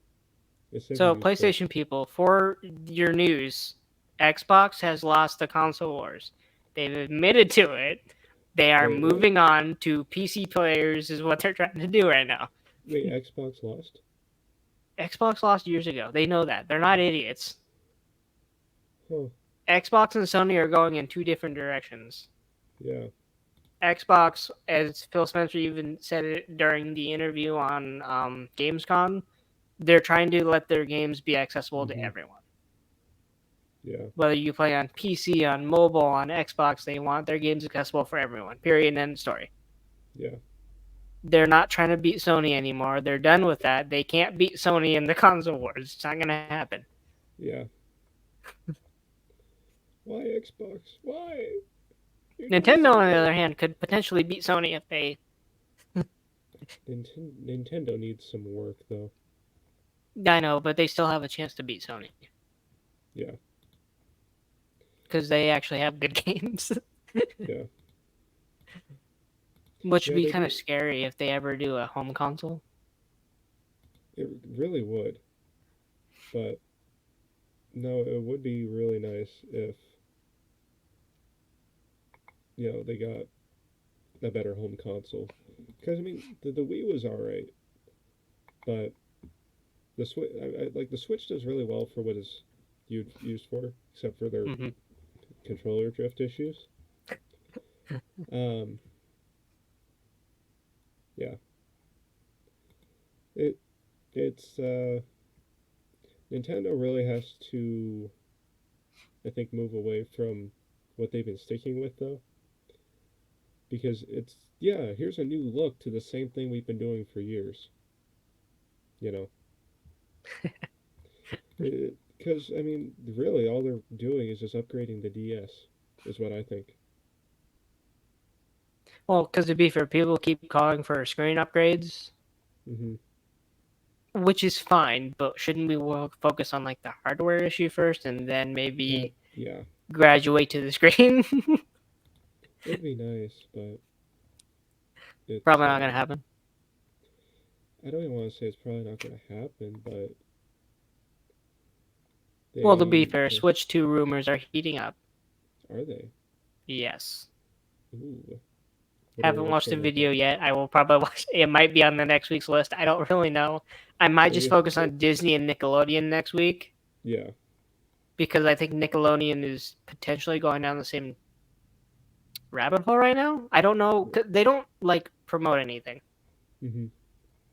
it's never So, useful. PlayStation people, for your news, Xbox has lost the console wars. They've admitted to it. They are Wait, what? moving on to PC players, is what they're trying to do right now. Wait, Xbox lost? Xbox lost years ago. They know that. They're not idiots. Huh? Xbox and Sony are going in two different directions. Yeah. Xbox, as Phil Spencer even said it during the interview on Gamescom, they're trying to let their games be accessible to Mhm. everyone. Yeah. Whether you play on PC, on mobile, on Xbox, they want their games accessible for everyone. Period. End of story. Yeah. They're not trying to beat Sony anymore. They're done with that. They can't beat Sony in the console wars. It's not going to happen. Yeah. Why Xbox? Why? You can Nintendo, just on the other hand, could potentially beat Sony if they. Nintendo needs some work though. I know, but they still have a chance to beat Sony Yeah. because they actually have good games. Yeah. Which would Yeah, be they kind do. of scary if they ever do a home console. It really would. But no, it would be really nice if they got a better home console. Because I mean, the Wii was all right, but the Switch, like the Switch does really well for what it's used for, except for their Hmm. controller drift issues. Um, yeah, it it's Nintendo really has to, I think, move away from what they've been sticking with though, because it's here's a new look to the same thing we've been doing for years. You know, because I mean, really, all they're doing is just upgrading the DS, is what I think. Well, because to be fair, people keep calling for screen upgrades, Hmm. which is fine, but shouldn't we focus on like the hardware issue first and then That maybe yeah, graduate to the screen? it'd be nice, but it's Probably not gonna happen. I don't even want to say it's probably not going to happen, but Well, to be they fair, just Switch 2 rumors are heating up. are they? Yes. Ooh, Haven't what's watched the going with that? video yet. I will probably watch. It might be on the next week's list. I don't really know. I might just focus on Disney and Nickelodeon next week Yeah. because I think Nickelodeon is potentially going down the same rabbit hole right now. I don't know. 'Cause they don't like promote anything. Hmm.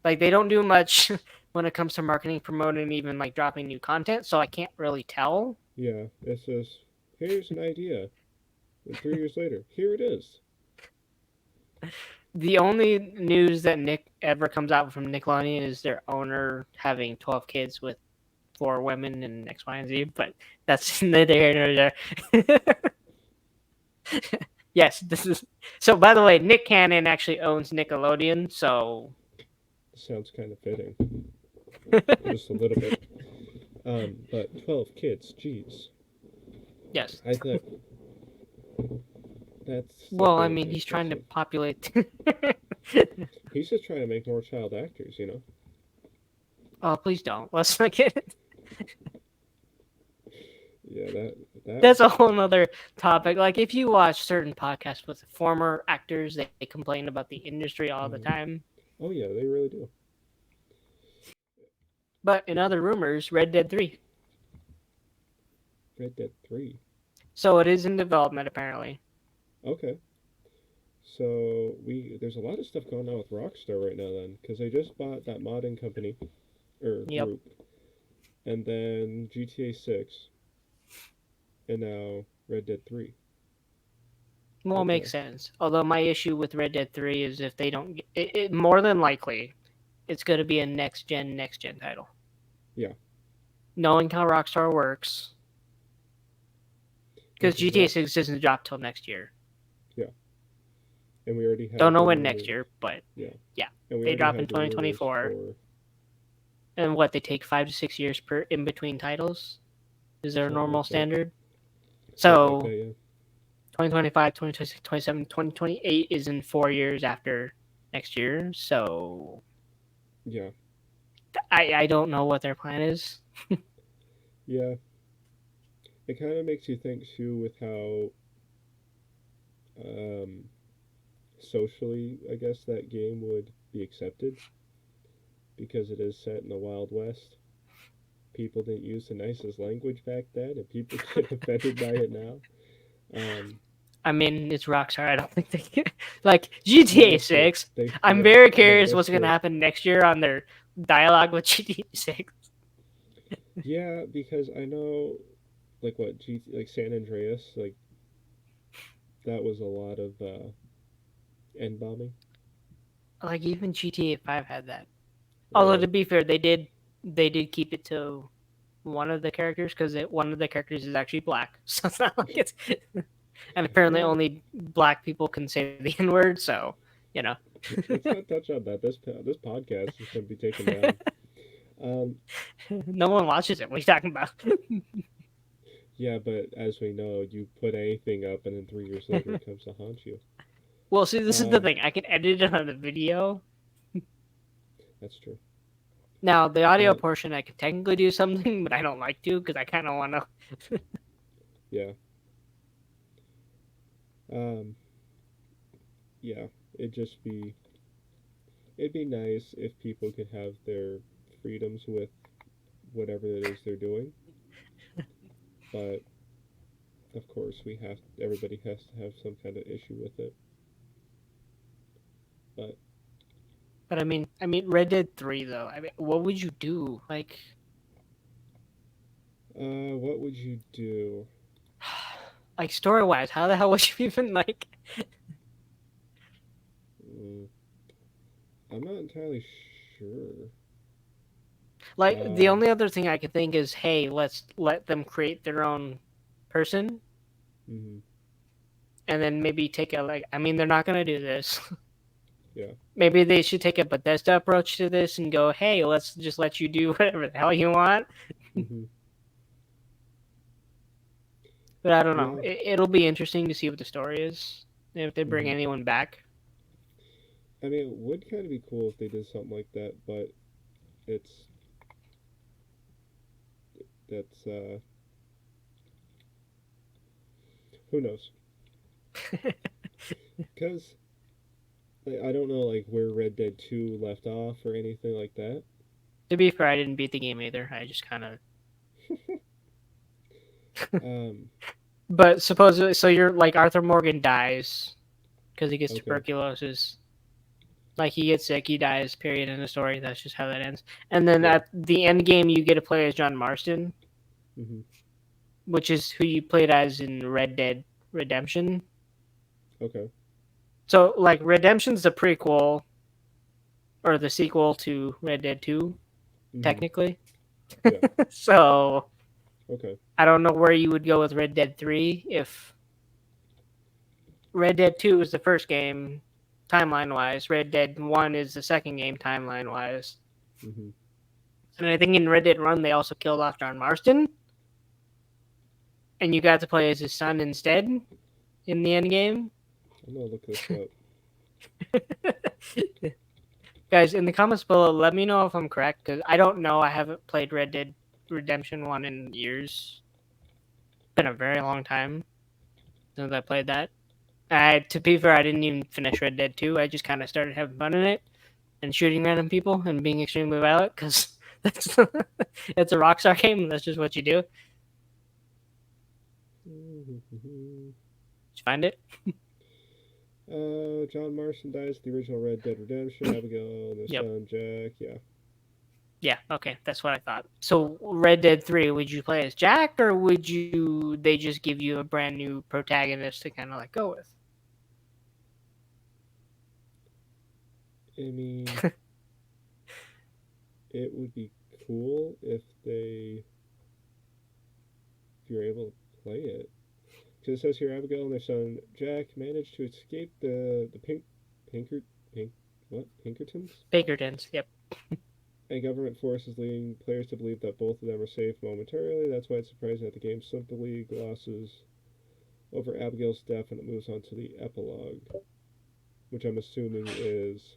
Like they don't do much when it comes to marketing, promoting, even like dropping new content. So I can't really tell. Yeah. It's just here's an idea, and 3 years later, here it is. The only news that Nick ever comes out from Nickelodeon is their owner having 12 kids with 4 women and X, Y, and Z. But that's neither here nor there. Yes, this is. So by the way, Nick Cannon actually owns Nickelodeon. So Sounds kind of fitting, just a little bit. But 12 kids, jeez. yes. I thought that's Well, I really mean, he's trying to excessive. populate. He's just trying to make more child actors, Oh, please don't. Let's not get it. Yeah, that That's a whole other topic. Like, if you watch certain podcasts with former actors, they complain about the industry all the um, time. oh yeah, they really do. But in other rumors, Red Dead 3. Red Dead 3. So it is in development, apparently. Okay. So there's a lot of stuff going on with Rockstar right now then, because they just bought that modding company or Yep. group, and then GTA 6, and now Red Dead 3. Well, it Okay. makes sense. Although my issue with Red Dead 3 is if they don't get it, more than likely, it's going to be a next gen title. Yeah. Knowing how Rockstar works, because Which is GTA what? 6 doesn't drop till next year. Yeah. And we already Don't have know the when next rumors. year, but Yeah. yeah, And we they already drop in have the rumors 2024. for And what, they take 5 to 6 years per in between titles? Is there a something normal like that. standard? Something like So that, yeah. 2025, 2026, 2027, 2028 is in 4 years after next year. So Yeah. I don't know what their plan is. Yeah. It kind of makes you think too with how um, socially, I guess, that game would be accepted because it is set in the Wild West. People didn't use the nicest language back then, and people get offended by it now. I mean, it's Rockstar. I don't think they can. Like GTA That's true. 6. They I'm yeah, very they curious what's risked going to it. happen next year on their dialogue with GTA 6. Yeah, because I know, like what like San Andreas, like that was a lot of end bombing. Like even GTA 5 had that. Although to Really? be fair, they did keep it to one of the characters because one of the characters is actually black, so it's not like it's. And apparently, Well, only black people can say the N word, so you know. let's not touch on that. This podcast is going to be taken down. Um, No one watches it. What are you talking about? yeah, but as we know, you put anything up, and then 3 years later, it comes to haunt you. Well, see, this is the Um, thing. I can edit it on the video. that's true. Now, the audio But portion, I could technically do something, but I don't like to because I kind of want to. yeah, um, yeah, it'd just be it'd be nice if people could have their freedoms with whatever it is they're doing. But of course, everybody has to have some kind of issue with it. But But I mean, Red Dead 3 though. I mean, what would you do? what would you do? Like story wise, how the hell would you even like? Mm, I'm not entirely sure. Like the Um, only other thing I could think is, hey, let's let them create their own person, mhm, and then maybe take a like. I mean, they're not gonna do this. yeah. Maybe they should take a Bethesda approach to this and go, hey, let's just let you do whatever the hell you want. Mhm, But I don't know. yeah. It'll be interesting to see what the story is if they bring Mhm. anyone back. I mean, it would kind of be cool if they did something like that, but it's that's who knows? Because like, I don't know like where Red Dead 2 left off or anything like that. To be fair, I didn't beat the game either. I just kind of. Um, But supposedly, so you're like Arthur Morgan dies because he gets okay. tuberculosis. Like he gets sick, he dies. Period. In the story, that's just how that ends. And then Yeah. at the end game, you get to play as John Marston, Mhm. which is who you played as in Red Dead Redemption. Okay. So like Redemption's the prequel or the sequel to Red Dead 2, Mhm. technically. Yeah. So Okay. I don't know where you would go with Red Dead 3 if Red Dead 2 is the first game timeline wise, Red Dead 1 is the second game timeline wise. Mhm. And I think in Red Dead 1 they also killed off John Marston and you got to play as his son instead in the end game. I'm gonna look this up. Guys, in the comments below, let me know if I'm correct because I don't know. I haven't played Red Dead Redemption 1 in years. It's been a very long time since I played that. To be fair, I didn't even finish Red Dead 2. I just kind of started having fun in it and shooting random people and being extremely violent because that's it's a Rockstar game. And that's just what you do. Did Mhm. you find it? John Marston dies. The original Red Dead Redemption. Abigail and their Yep. son Jack. Yeah. Yeah. Okay, that's what I thought. So Red Dead 3, would you play as Jack or would you? They just give you a brand new protagonist to kind of like go with? I mean, it would be cool if you're able to play it. Because it says here Abigail and their son Jack managed to escape the Pink what Pinkertons, Bakertons. Yep. and government forces leading players to believe that both of them are safe momentarily. That's why it's surprising that the game simply glosses over Abigail's death and it moves on to the epilogue, which I'm assuming is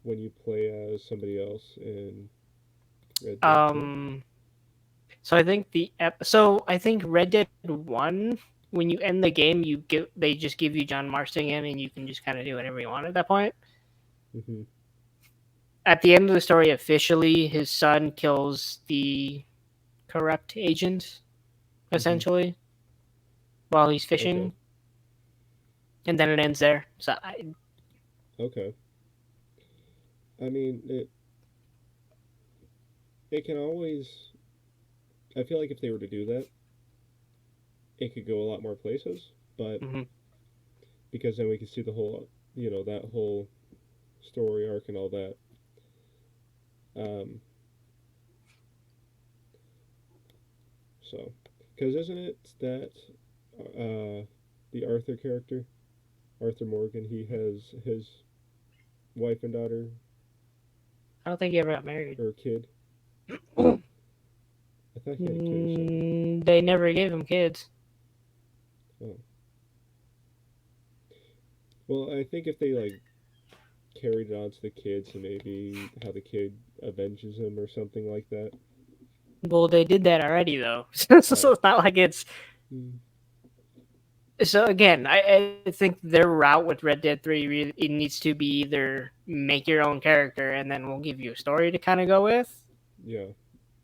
when you play as somebody else in Red Dead 2. So I think Red Dead 1, when you end the game, they just give you John Marston in, and you can just kind of do whatever you want at that point. Mm-hmm. At the end of the story, officially, his son kills the corrupt agent, Mm-hmm. essentially, while he's Okay. fishing, and then it ends there. Okay. I mean, it can always. I feel like if they were to do that, it could go a lot more places. But Hmm. because then we could see the whole, that whole story arc and all that. Um, so, because isn't it that the Arthur character, Arthur Morgan, he has his wife and daughter I don't think he ever got married. or kid. I thought he had a kid or something. They never gave him kids. Oh, well, I think if they like carried it on to the kids and maybe how the kid avenges him or something like that. Well, they did that already, though. So Oh, it's not like it's. mm, So again, I think their route with Red Dead 3 really, it needs to be either make your own character and then we'll give you a story to kind of go with, yeah,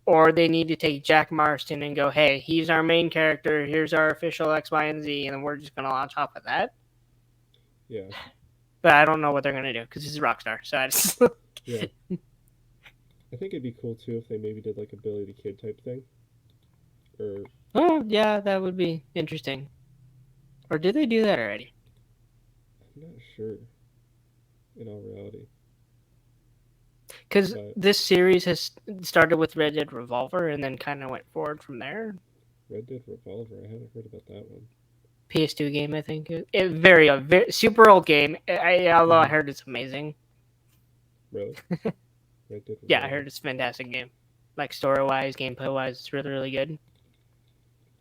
or they need to take Jack Marston and go, hey, he's our main character, here's our official X, Y, and Z, and then we're just going to launch off of that. yeah, But I don't know what they're going to do because he's a rock star. So I just. yeah. I think it'd be cool too if they maybe did like a Billy the Kid type thing, or Oh, yeah, that would be interesting. Or did they do that already? I'm not sure. In all reality, Because but this series has started with Red Dead Revolver and then kind of went forward from there. Red Dead Revolver, I haven't heard about that one. PS2 game, I think. Very super old game. Although I Mm-hmm. heard it's amazing. Really, Red Dead Yeah, I Revolver, heard it's a fantastic game. Like story wise, gameplay wise, it's really, really good.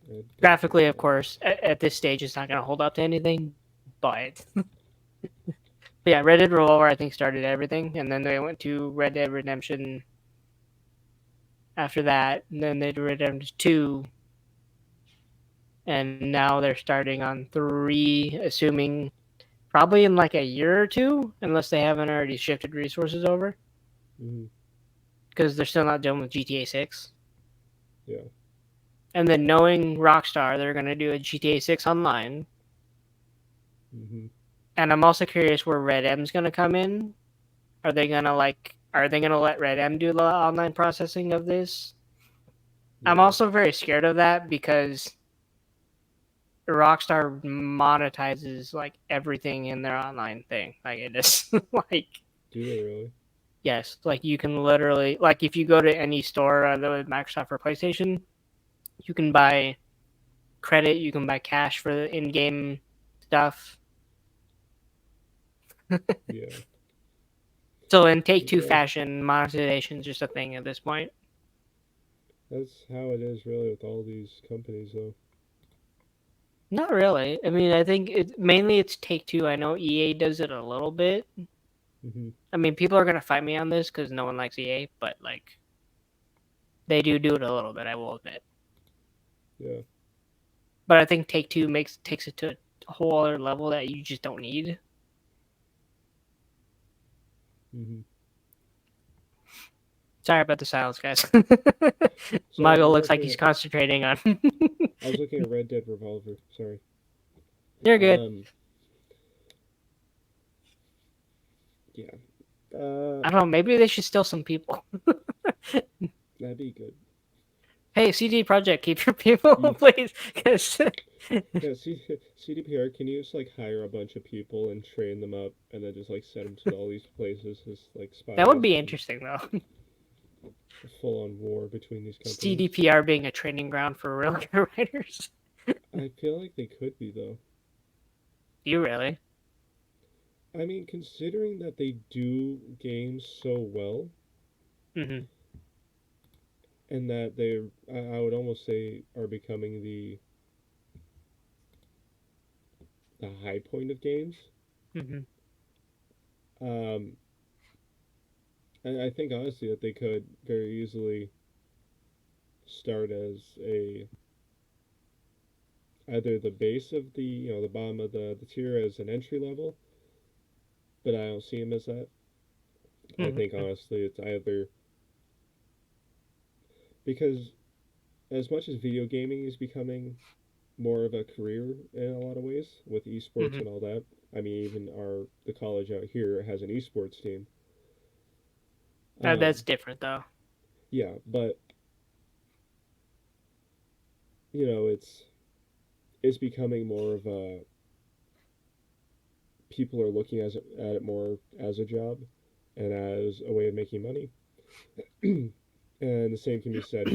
Red Dead Graphically, of Revolver. course, at this stage, it's not going to hold up to anything. But yeah, Red Dead Revolver, I think, started everything. And then they went to Red Dead Redemption after that. And then they did Redemption 2. And now they're starting on 3, assuming probably in like a year or two, unless they haven't already shifted resources over. Mm-hmm. Because they're still not done with GTA 6. Yeah. And then knowing Rockstar, they're going to do a GTA 6 online. Mm-hmm. And I'm also curious where Red M's going to come in. Are they going to let Red M do the online processing of this? I'm Yeah. also very scared of that because Rockstar monetizes like everything in their online thing. Like it is like Do they really? yes, like you can literally like if you go to any store other than Microsoft or PlayStation, you can buy credit, you can buy cash for the in-game stuff. Yeah. So in Take Two Yeah. fashion, monetization is just a thing at this point. That's how it is really with all these companies, though. Not really. I mean, I think mainly it's Take Two. I know EA does it a little bit. Mm-hmm. I mean, people are gonna fight me on this because no one likes EA, but like they do it a little bit. I will admit. Yeah. But I think Take Two takes it to a whole other level that you just don't need. Mm-hmm. Sorry about the silence, guys. Sorry, I Michael was looks like looking he's at concentrating on. I was looking at Red Dead Revolver. Sorry. You're good. Um. Yeah. I don't know. Maybe they should steal some people. That'd be good. Hey, CD Project, keep your people, You, please. Cause yeah. CDPR. Can you just like hire a bunch of people and train them up, and then just like send them to all these places as like that would spies be and interesting, though. a full-on war between these companies? CDPR being a training ground for real good writers. I feel like they could be though. You really? I mean, considering that they do games so well, Mm-hmm. and that I would almost say, are becoming the high point of games. Mm-hmm. Um, and I think honestly that they could very easily start as a either the base of the bottom of the tier as an entry level, but I don't see them as that. I think Mm-hmm. honestly it's either because as much as video gaming is becoming more of a career in a lot of ways with esports Mm-hmm. and all that. I mean, even the college out here has an esports team. That's different though. Yeah, but you know, it's becoming more of a people are looking at it more as a job and as a way of making money. And the same can be said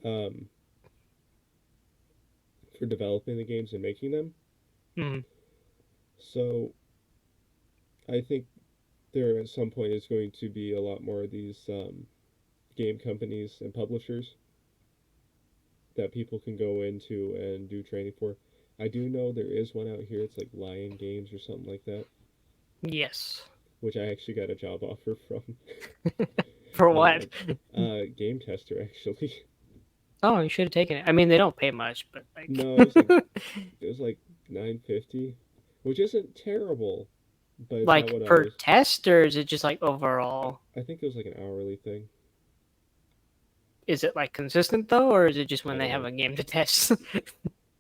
um, for developing the games and making them. Mm. So I think there at some point is going to be a lot more of these game companies and publishers that people can go into and do training for. I do know there is one out here. It's like Lion Games or something like that, Yes. which I actually got a job offer from. For what? Game tester actually. Oh, you should have taken it. I mean, they don't pay much, but like, No, it was like 950, which isn't terrible, but it's not like what I per was. tester, is it just like overall? I think it was like an hourly thing. Is it like consistent though, or is it just when I they don't have know. a game to test?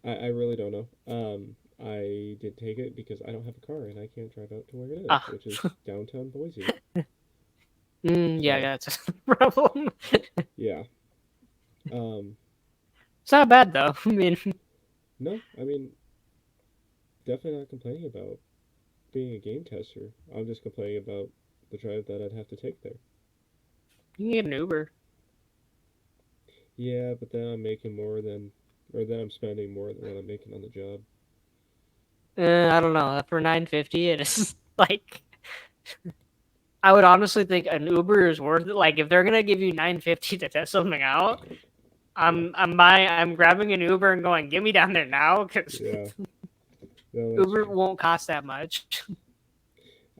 I really don't know. I did take it because I don't have a car and I can't drive out to where it is, Ah, which is downtown Boise. yeah, So that's a problem. yeah. Um, It's not bad though. I mean, no, I mean definitely not complaining about being a game tester. I'm just complaining about the drive that I'd have to take there. you can get an Uber. Yeah, but then I'm making more than, or then I'm spending more than what I'm making on the job. I don't know. For 950, it is like I would honestly think an Uber is worth it. Like if they're gonna give you 950 to test something out, Yeah, I'm grabbing an Uber and going, get me down there now, because yeah, no, that's Uber true. won't cost that much.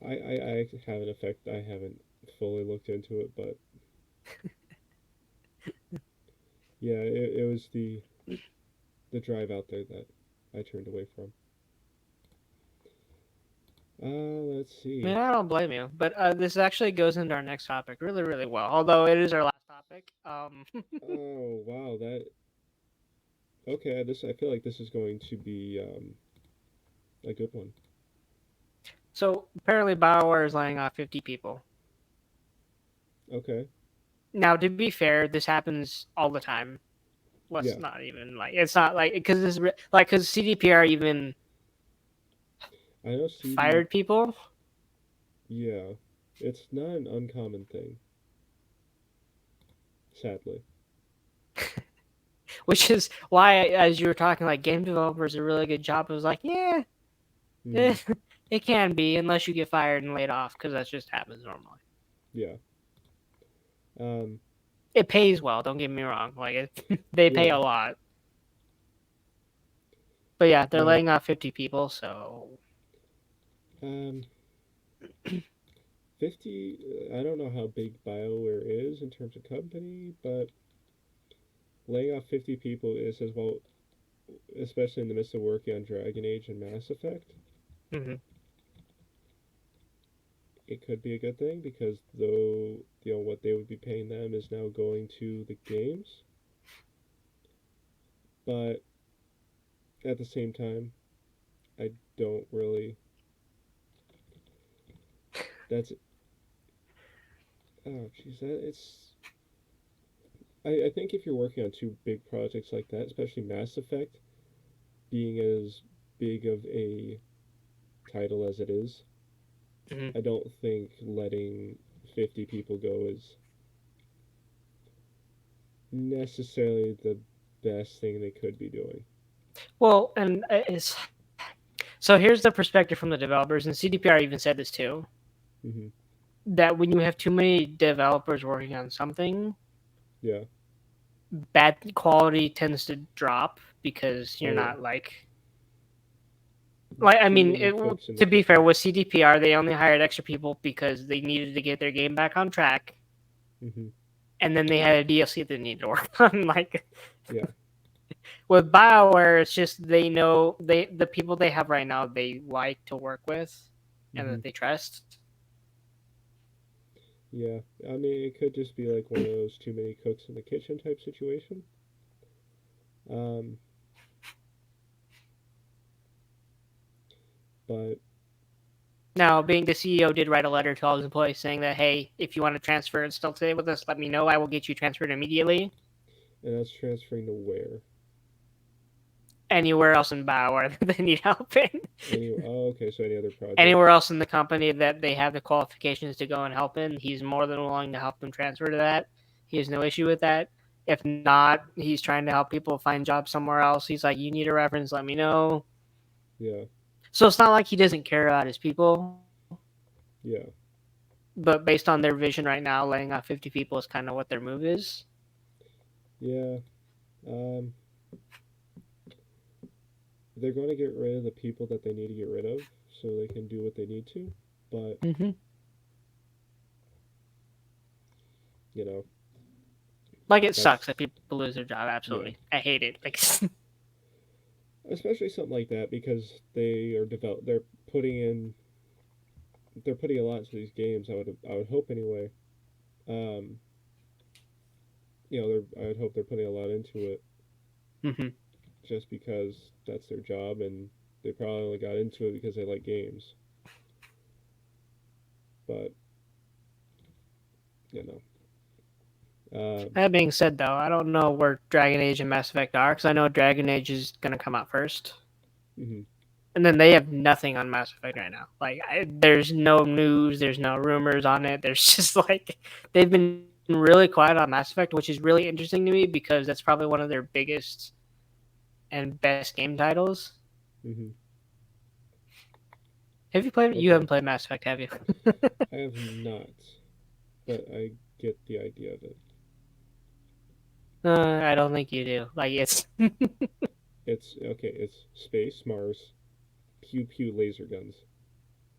I have an effect. I haven't fully looked into it, but yeah, it was the drive out there that I turned away from. Let's I mean, see. I don't blame you, but this actually goes into our next topic really, really well. Although it is our last topic. Oh wow, that okay. This I feel like this is going to be a good one. So apparently, Bioware is laying off 50 people. Okay. Now, to be fair, this happens all the time. Let's Yeah, not even like it's not like because this like because CDPR even I know CD. fired people, Yeah, it's not an uncommon thing, sadly. which is why, as you were talking, like game developers a really good job. It was like, yeah, Hmm. eh, it can be unless you get fired and laid off because that just happens normally. Yeah. Um. It pays well. Don't get me wrong. Like they pay Yeah. a lot, but yeah, they're Uh. laying off 50 people. So Um. 50. I don't know how big BioWare is in terms of company, but laying off 50 people is as well, especially in the midst of working on Dragon Age and Mass Effect. mhm. It could be a good thing because though what they would be paying them is now going to the games, but at the same time, I don't really. That's oh jeez, that it's. I think if you're working on two big projects like that, especially Mass Effect, being as big of a title as it is, Mhm. I don't think letting 50 people go is necessarily the best thing they could be doing. Well, and it's so here's the perspective from the developers, and CDPR even said this too. Hmm. That when you have too many developers working on something, Yeah. bad quality tends to drop because you're Oh yeah. not like I Too mean many cooks in the to be fair kitchen. with CDPR they only hired extra people because they needed to get their game back on track, Hmm. and then they had a DLC they needed to work on. Like Yeah. with BioWare, it's just they know the people they have right now they like to work with and Hmm. that they trust. Yeah. I mean, it could just be like one of those too many cooks in the kitchen type situation. Um, but Now, being the CEO did write a letter to all his employees saying that, hey, if you want to transfer and still stay with us, let me know. I will get you transferred immediately. And that's transferring to where? Anywhere else in Bioware that they need help in. Okay, so any other project? Anywhere else in the company that they have the qualifications to go and help in, he's more than willing to help them transfer to that. He has no issue with that. If not, he's trying to help people find jobs somewhere else. He's like, you need a reference, let me know. Yeah. So it's not like he doesn't care about his people. Yeah. But based on their vision right now, laying off 50 people is kind of what their move is. Yeah. They're going to get rid of the people that they need to get rid of so they can do what they need to. But, you know. Like, it sucks that people lose their job, absolutely. Yeah. I hate it. Like, especially something like that because they're putting a lot into these games. I would hope anyway. I would hope they're putting a lot into it. Just because that's their job, and they probably only got into it because they like games. But that being said, though, I don't know where Dragon Age and Mass Effect are, because I know Dragon Age is going to come out first. Mm-hmm. And then they have nothing on Mass Effect right now. Like, there's no news, there's no rumors on it. There's just, like, they've been really quiet on Mass Effect, which is really interesting to me, because that's probably one of their biggest and best game titles. Mm-hmm. Have you played? Okay. You haven't played Mass Effect, have you? I have not, but I get the idea of it. I don't think you do. Like, it's it's okay. It's space, Mars, pew pew laser guns.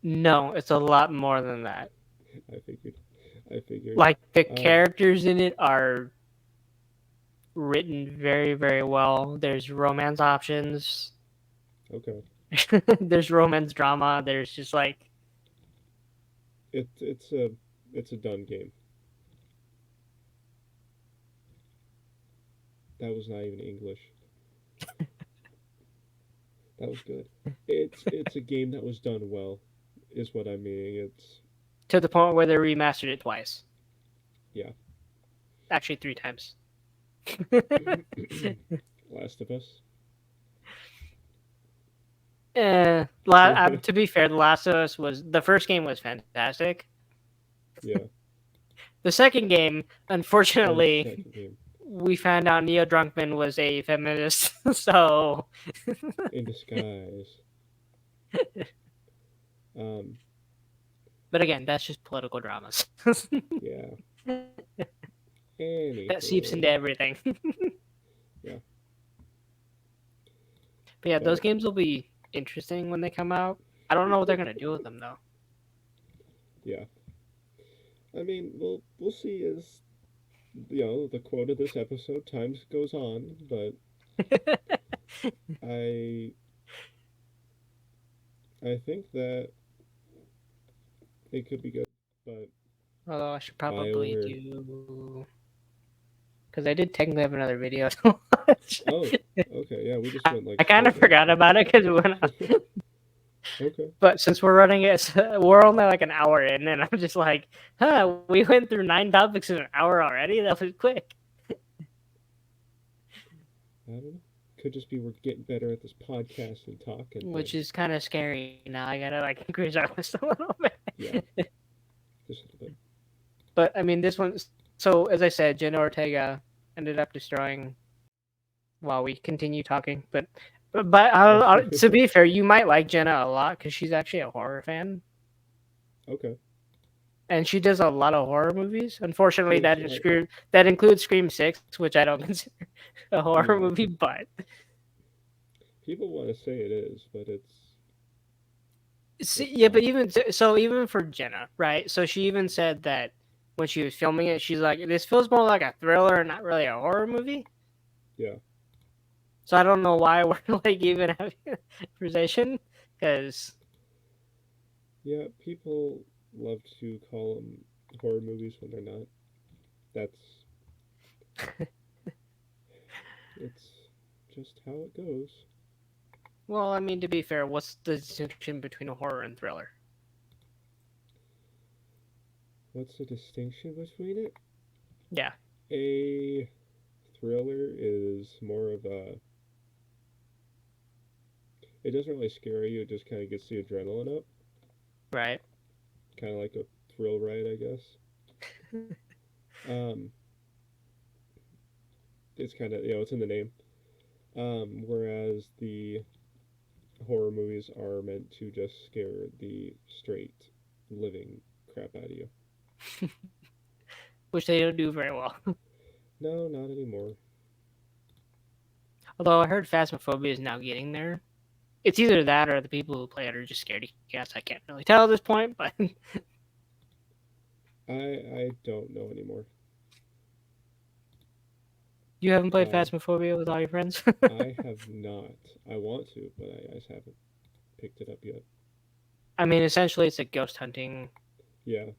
No, it's a lot more than that. I figured. Like, the characters in it are written very, very well. There's romance options. Okay. There's romance drama. There's just like it's a done game. That was not even English. That was good. It's a game that was done well, is what I'm meaning. It's to the point where they remastered it twice. Yeah. Actually, 3 times. Last of Us. To be fair, The Last of Us the first game was fantastic. Yeah. The second game, unfortunately, we found out Neil Druckmann was a feminist, so in disguise. But again, that's just political dramas. Yeah. Anywho. That seeps into everything. Yeah. But yeah, those games will be interesting when they come out. I don't know what they're gonna do with them though. Yeah. I mean, we'll see as the quote of this episode, time goes on, but I think that it could be good, but although I should probably do, because I did technically have another video to watch. Oh, okay, yeah, we just went like. I kind of forgot about it because we went on. Okay. But since we're running it, we're only like an hour in, and I'm just like, we went through 9 topics in an hour already? That was quick. I don't know. Could just be we're getting better at this podcast and talking. Which is kind of scary now. I gotta like increase our list a little bit. Yeah. Just a little bit. But I mean, this one. So as I said, Jenna Ortega ended up destroying while we continue talking. But to be fair, you might like Jenna a lot because she's actually a horror fan. Okay. And she does a lot of horror movies. Unfortunately, that includes Scream 6, which I don't consider a horror movie, but people want to say it is, but but even for Jenna, right? So she even said that when she was filming it, she's like, this feels more like a thriller, not really a horror movie. Yeah. So I don't know why we're like even having a conversation, because yeah, people love to call them horror movies when they're not. It's just how it goes. Well, I mean, to be fair, what's the distinction between a horror and thriller? What's the distinction between it? Yeah. A thriller is more of a. It doesn't really scare you. It just kind of gets the adrenaline up. Right. Kind of like a thrill ride, I guess. Um, it's kind of it's in the name. Whereas the horror movies are meant to just scare the straight living crap out of you. Which they don't do very well. No, not anymore. Although I heard Phasmophobia is now getting there. It's either that or the people who play it are just scared to cats. I can't really tell at this point, but I don't know anymore. you haven't played Phasmophobia with all your friends? I have not. I want to, but I just haven't picked it up yet. I mean, essentially, it's a ghost hunting Yeah,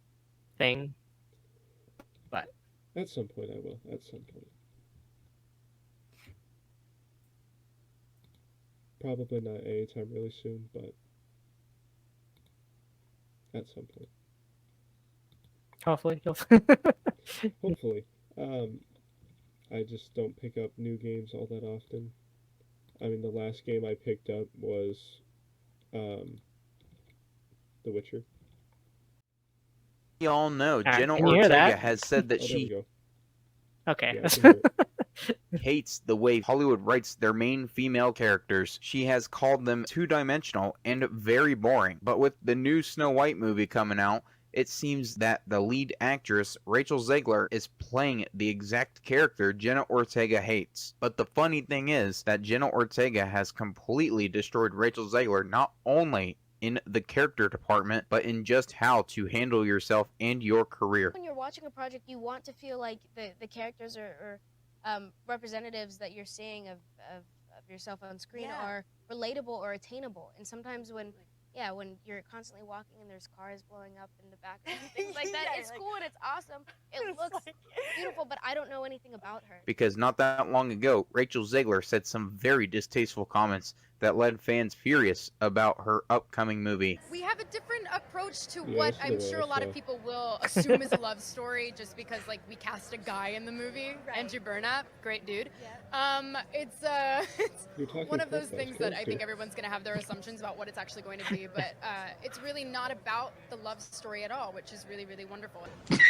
thing. But at some point I will. At some point. Probably not anytime really soon, but at some point. hopefully, Hopefully. I just don't pick up new games all that often. I mean, the last game I picked up was The Witcher. We all know Jenna can you hear Ortega that? has said that Oh, there we she go. Okay. Yeah, I can hear it. hates the way Hollywood writes their main female characters. She has called them two-dimensional and very boring. But with the new Snow White movie coming out, it seems that the lead actress, Rachel Zegler, is playing the exact character Jenna Ortega hates. But the funny thing is that Jenna Ortega has completely destroyed Rachel Zegler not only in the character department, but in just how to handle yourself and your career. When you're watching a project, you want to feel like the characters or representatives that you're seeing of yourself on screen are relatable or attainable. And sometimes when you're constantly walking and there's cars blowing up in the background and things like that, it's cool and it's awesome. It looks beautiful, but I don't know anything about her. Because not that long ago, Rachel Zegler said some very distasteful comments that led fans furious about her upcoming movie. We have a different approach to Yeah, what this is I'm the sure a worst, lot yeah. of people will assume is a love story just because like we cast a guy in the movie, Andrew Burnap, great dude. It's You're talking one of quick, those that's things that I close think here. everyone's going to have their assumptions about what it's actually going to be, but it's really not about the love story at all, which is really, really wonderful. That's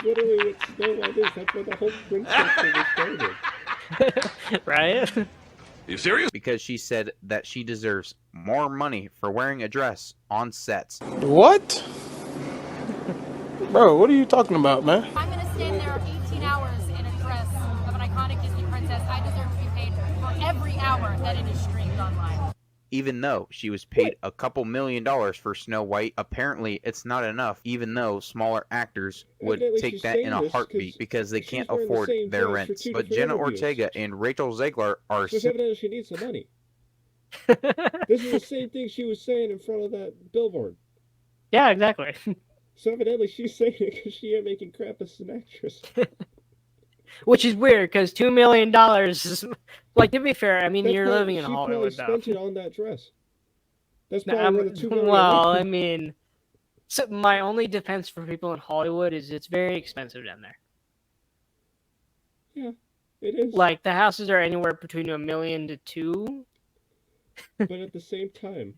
literally what Snow White is. That's where the whole princess thing started. Right? Are you serious? Because she said that she deserves more money for wearing a dress on sets. What? Bro, what are you talking about, man? I'm going to stand there 18 hours in a dress of an iconic Disney princess. I deserve to be paid for every hour that it is streamed online. Even though she was paid a couple $1 million for Snow White, apparently it's not enough, even though smaller actors would Evidently take she's that saying in a this heartbeat 'cause because they she's can't wearing the afford same their dress for rents. two But different Jenna interviews. Ortega and Rachel Zegler are So evidently she needs the money. This is the same thing she was saying in front of that billboard. Yeah, exactly. So evidently she's saying it because she ain't making crap as an actress. Which is weird because $2 million is like, to be fair, I mean, That's you're probably- living in she Hollywood probably though. spent it on that dress. That's probably where the $2 million Well, went. I mean, so my only defense for people in Hollywood is it's very expensive down there. Yeah, it is. Like the houses are anywhere between $1 million to $2 million. But at the same time,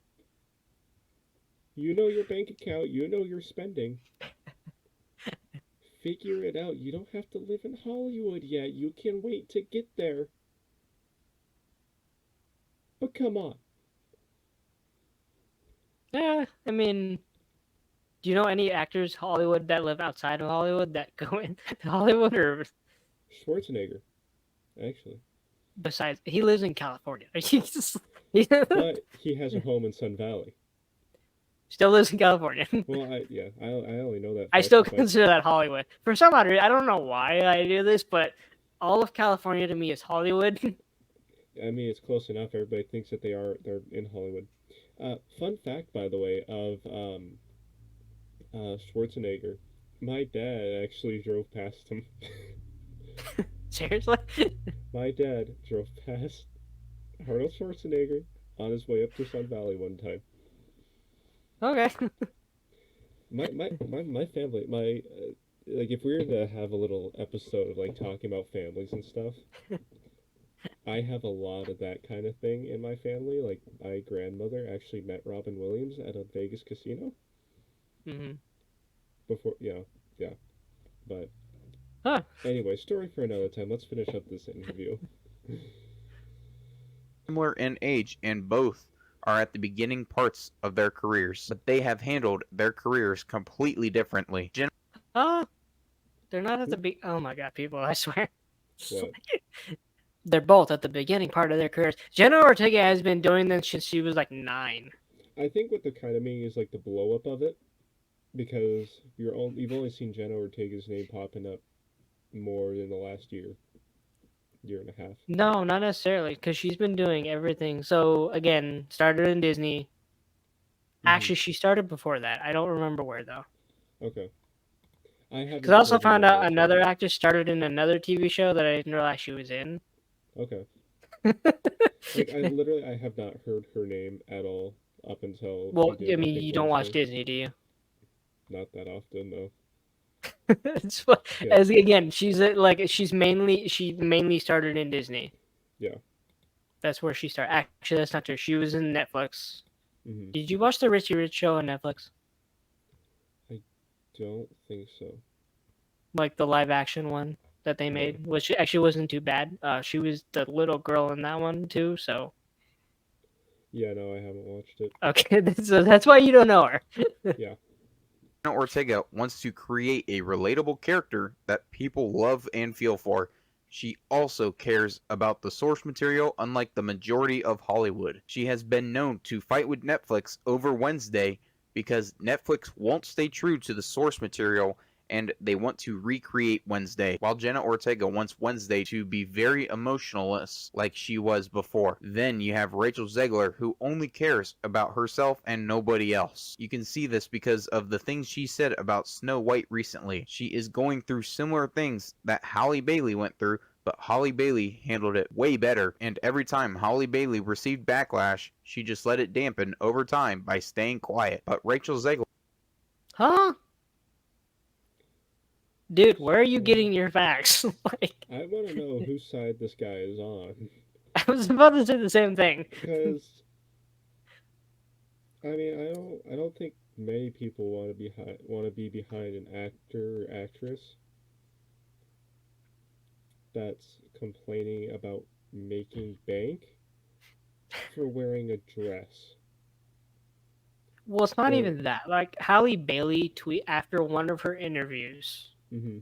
you know your bank account, you know your spending. Figure it out. You don't have to live in Hollywood yet. You can wait to get there. But come on. Yeah, I mean, do you know any actors Hollywood that live outside of Hollywood that go into Hollywood, or Schwarzenegger, actually. besides he lives in California? But he has a home in Sun Valley. Still lives in California. Well, I only know that. I fact still because consider that Hollywood. For some odd reason, I don't know why I do this, but all of California to me is Hollywood. I mean, it's close enough. Everybody thinks that they're in Hollywood. Fun fact, by the way, of Schwarzenegger. My dad actually drove past him. Seriously? My dad drove past Arnold Schwarzenegger on his way up to Sun Valley one time. Okay. My family, like if we were to have a little episode of like talking about families and stuff, I have a lot of that kind of thing in my family. Like my grandmother actually met Robin Williams at a Vegas casino Hmm. before, yeah. But Huh. anyway, story for another time. Let's finish up this interview. Similar in age, and both are at the beginning parts of their careers, but they have handled their careers completely differently. Oh, they're not at the big. Oh my god, people! I swear. What? They're both at the beginning part of their careers. Jenna Ortega has been doing this since she was like 9. I think what they're kind of meaning is like the blow up of it, because you've only seen Jenna Ortega's name popping up more than the last year and a half. No, not necessarily, because she's been doing everything. So again, started in Disney. Actually, she started before that. I don't remember where though. Okay. I haven't. Because I also heard found any out other another stuff. actress started in another TV show that I didn't realize she was in. Okay. Like I have not heard her name at all up until. Well, she did, I mean, think, you don't watch Wednesday. Disney, do you? Not that often, though. It's fu- Yeah. As again, she mainly started in Disney. Yeah. That's where she started. Actually, that's not true. She was in Netflix. Hmm. Did you watch the Richie Rich show on Netflix? Don't think so. Like the live action one that they made, which actually wasn't too bad. She was the little girl in that one too. So Yeah, no, I haven't watched it. okay, so that's why you don't know her. Yeah. Jenna Ortega wants to create a relatable character that people love and feel for. She also cares about the source material, unlike the majority of Hollywood. She has been known to fight with Netflix over Wednesday because Netflix won't stay true to the source material and they want to recreate Wednesday, while Jenna Ortega wants Wednesday to be very emotionless like she was before. Then you have Rachel Zegler, who only cares about herself and nobody else. You can see this because of the things she said about Snow White recently. She is going through similar things that Halle Bailey went through, but Halle Bailey handled it way better, and every time Halle Bailey received backlash, she just let it dampen over time by staying quiet. But Rachel Zegler... Huh? Dude, where are you getting your facts? Like, I want to know whose side this guy is on. I was about to say the same thing. Because I mean, I don't think many people want to be behind an actor or actress that's complaining about making bank for wearing a dress. Well, it's not Or- even that. Like Halle Bailey tweet after one of her interviews. Mhm.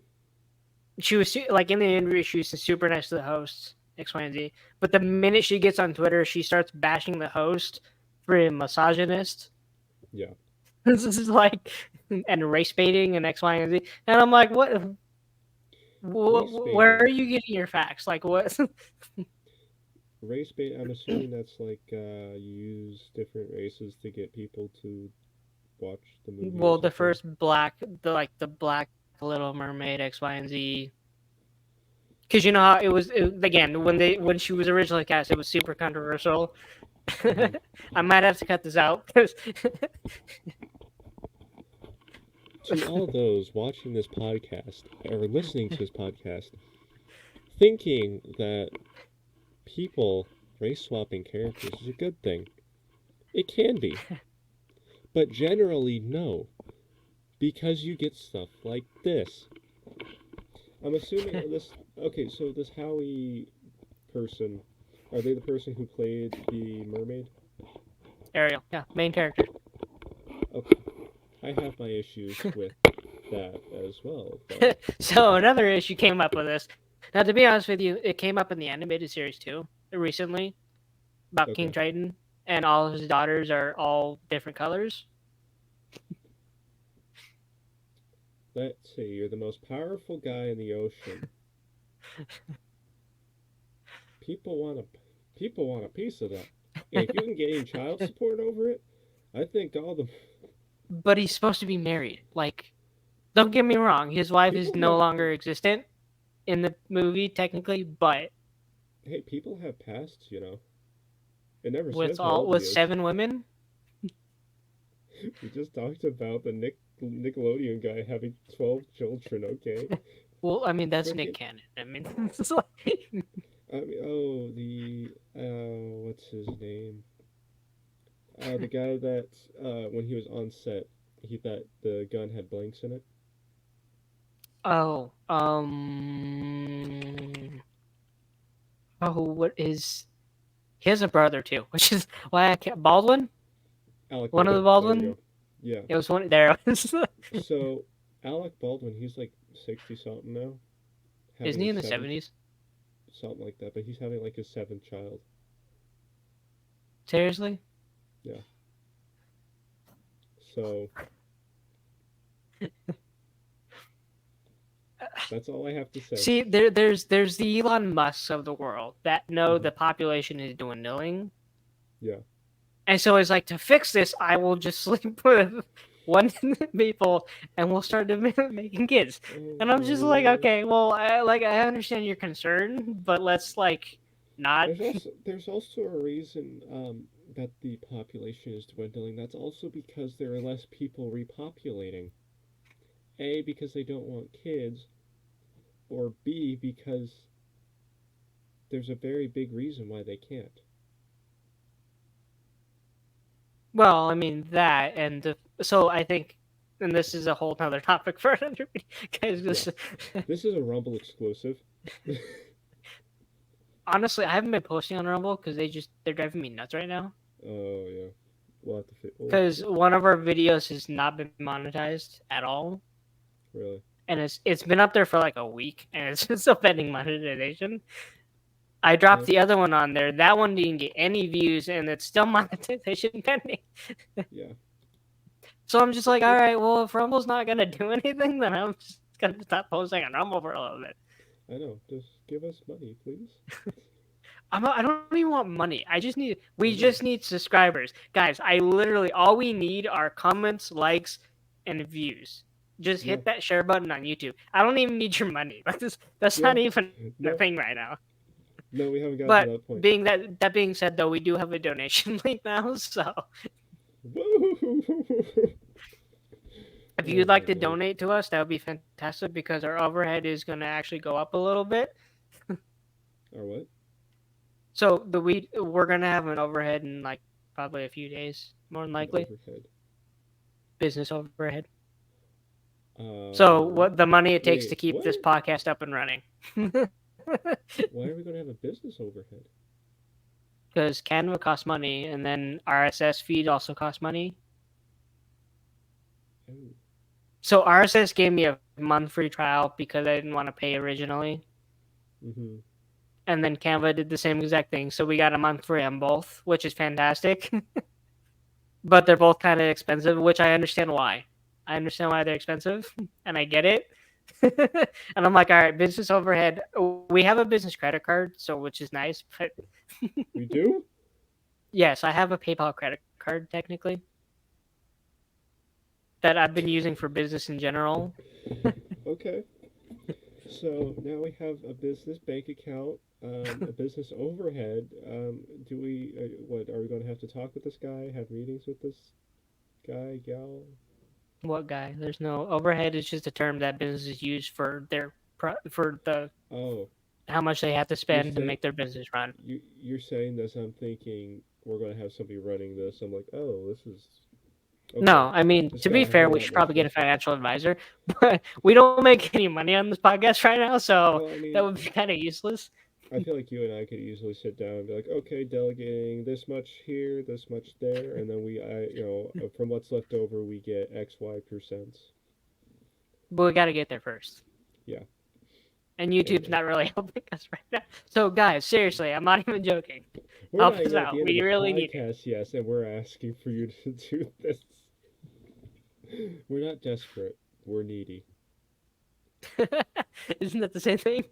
She was like in the interview, she was super nice to the host, X, Y, and Z. But the minute she gets on Twitter, she starts bashing the host for a misogynist. Yeah. This is like and race baiting and X, Y, and Z. And I'm like, what? Where are you getting your facts? Like what? Race bait. I'm assuming that's like you use different races to get people to watch the movie. or Well, the something. first black, the black Little Mermaid, X, Y, and Z. Because you know how again when she was originally cast, it was super controversial. I might have to cut this out because To all those watching this podcast or listening to this podcast, thinking that people race swapping characters is a good thing. It can be. But generally, no. Because you get stuff like this. I'm assuming this... Okay, so this Howie person, are they the person who played the mermaid? Ariel, yeah, main character. Okay. I have my issues with that as well. But... So another issue came up with this. Now, to be honest with you, it came up in the animated series too recently about King Okay. Triton, and all of his daughters are all different colors. Let's see, you're the most powerful guy in the ocean. People want a piece of that. And if you can gain child support over it, I think all the But he's supposed to be married. Like, don't get me wrong, his wife is People no have- longer existent in the movie technically, but hey, people have pasts, you know. It never with says how old with he is. 7 women. We just talked about the Nickelodeon guy having 12 children. Okay. Well, I mean that's Nick Frickin- Cannon. I mean, it's like, what's his name? The guy that when he was on set, he thought the gun had blanks in it. oh, what is? He has a brother too, which is why I can't. Baldwin, Alec one of the Baldwin. Baldwin. There you go. It was one. There it was. Yeah. So Alec Baldwin, he's like 60 something now. Isn't he in the Having his 70s? something like that? But he's having like his 7th child. Seriously? Yeah. So that's all I have to say. See, there's the Elon Musks of the world that know Mhm. the population is dwindling. Yeah. And so it's like, to fix this, I will just sleep with one people and we'll start making kids. And I'm just like, okay, well, I understand your concern, but let's like not. There's also a reason that the population is dwindling. That's also because there are less people repopulating. A, because they don't want kids, or B, because there's a very big reason why they can't. Well, I mean that, and so I think, and this is a whole other topic for another video, guys. This is a Rumble exclusive. Honestly, I haven't been posting on Rumble because they're driving me nuts right now. Oh yeah, we'll have to Because one of our videos has not been monetized at all, really. and it's been up there for like a week, and it's still pending monetization. I dropped the other one on there. That one didn't get any views, and it's still monetization pending. Yeah. So I'm just like, all right, well, if Rumble's not gonna do anything, then I'm just gonna stop posting on Rumble for a little bit. I know. Just give us money, please. I don't even want money. We just need subscribers, guys. I literally all we need are comments, likes, and views. Just hit that share button on YouTube. I don't even need your money. That's not even the thing right now. No, we haven't gotten to that point. That being said, though, we do have a donation link now. So if you'd like to donate to us, that would be fantastic because our overhead is going to actually go up a little bit. Our what? So we're going to have an overhead in like probably a few days, more than likely. Business overhead. So what the money it takes to keep this podcast up and running. Why are we going to have a business overhead? Because Canva costs money, and then RSS feed also costs money. Oh. So RSS gave me a month free trial because I didn't want to pay originally. Mm-hmm. And then Canva did the same exact thing. So we got a month free on both, which is fantastic. But they're both kind of expensive, which I understand why. I understand why they're expensive, and I get it. And I'm like, all right, business overhead. We have a business credit card, which is nice. But we do? Yes, I have a PayPal credit card, technically, that I've been using for business in general. Okay. So now we have a business bank account, a business overhead. Do we? What are we going to have to talk with this guy? Have meetings with this guy, gal? What guy? There's no overhead. Is just a term that businesses use for how much they have to spend to make their business run. You're saying this. I'm thinking we're going to have somebody running this. I'm like, oh, this is. Okay. No, I mean, to be fair, we should probably get a financial advisor, but we don't make any money on this podcast right now, so that would be kind of useless. I feel like you and I could easily sit down and be like, okay, delegating this much here, this much there, and then from what's left over, we get X, Y %. But we got to get there first. Yeah. And YouTube's not really helping us right now. So, guys, seriously, I'm not even joking. Help us out. We really need it. Yes, and we're asking for you to do this. We're not desperate. We're needy. Isn't that the same thing?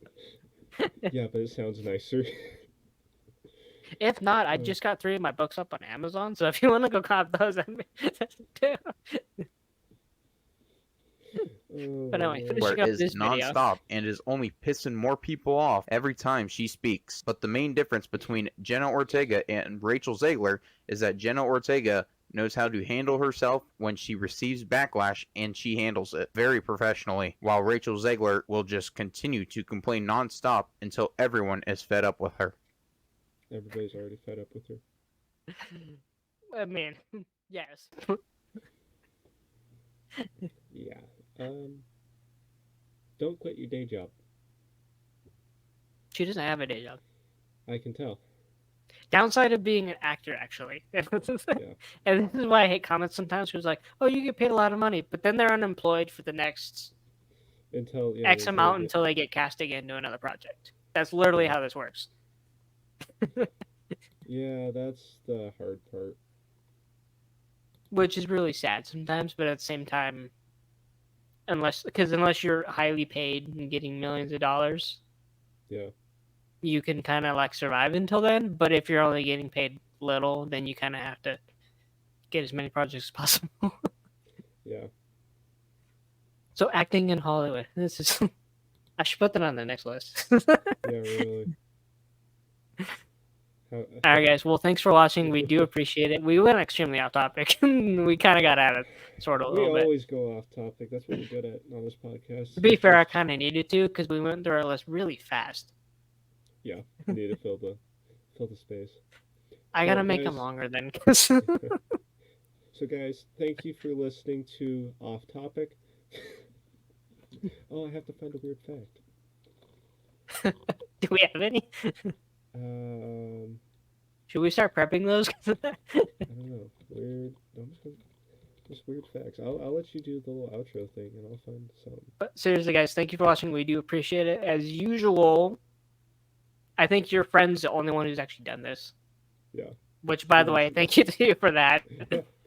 Yeah, but it sounds nicer. If not, I just got 3 of my books up on Amazon, so if you want to go cop those, that's it too. But anyway, finishing up this nonstop and is only pissing more people off every time she speaks. But the main difference between Jenna Ortega and Rachel Zegler is that Jenna Ortega knows how to handle herself when she receives backlash, and she handles it very professionally, while Rachel Zegler will just continue to complain nonstop until everyone is fed up with her. Everybody's already fed up with her. I mean, yes. Yeah. Don't quit your day job. She doesn't have a day job. I can tell. Downside of being an actor, actually. And this is why I hate comments sometimes, because like, oh, you get paid a lot of money, but then they're unemployed for the next X amount until they get cast again to another project. That's literally how this works. Yeah, that's the hard part. Which is really sad sometimes, but at the same time, unless you're highly paid and getting millions of dollars, yeah, you can kind of like survive until then. But if you're only getting paid little, then you kind of have to get as many projects as possible. Yeah. So acting in Hollywood, this is. I should put that on the next list. Yeah, really. All right, guys. Well, thanks for watching. We do appreciate it. We went extremely off topic. We kind of got at it, sort of a little bit. We always go off topic. That's what we're good at on this podcast. To be fair, I kind of needed to because we went through our list really fast. Yeah, we need to fill the space. I gotta make them longer then. So, guys, thank you for listening to Off Topic. Oh, I have to find a weird fact. Do we have any? Should we start prepping those? I don't know. Weird. Just weird facts. I'll let you do the little outro thing, and I'll find some. But seriously, guys, thank you for watching. We do appreciate it. As usual, I think your friend's the only one who's actually done this. Yeah. Which, by the way, thank you to you for that.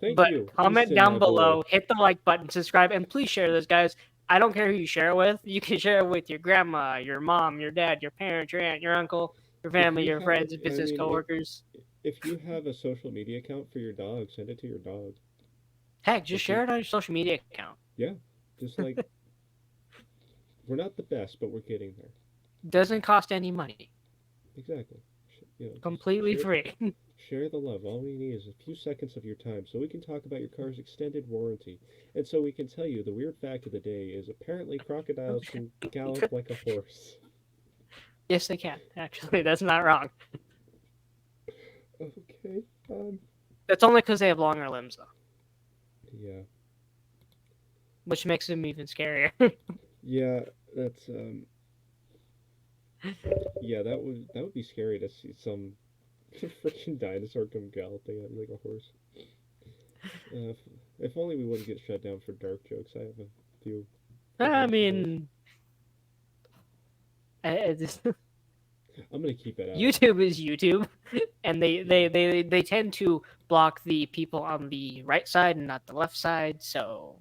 Thank you. Comment down below, hit the like button, subscribe, and please share this, guys. I don't care who you share it with. You can share it with your grandma, your mom, your dad, your parents, your aunt, your uncle, your family, your friends, business coworkers. If you have a social media account for your dog, send it to your dog. Heck, just share it on your social media account. Yeah, just like we're not the best, but we're getting there. Doesn't cost any money. Exactly. Completely free. Share the love. All we need is a few seconds of your time so we can talk about your car's extended warranty. And so we can tell you the weird fact of the day is apparently crocodiles can gallop like a horse. Yes, they can. Actually, that's not wrong. Okay. That's only because they have longer limbs, though. Yeah. Which makes them even scarier. Yeah, that's yeah, that would be scary to see some freaking dinosaur come galloping at me like a horse. If only we wouldn't get shut down for dark jokes. I have a few. I mean, I'm gonna keep it out. YouTube is YouTube, and they tend to block the people on the right side and not the left side. So.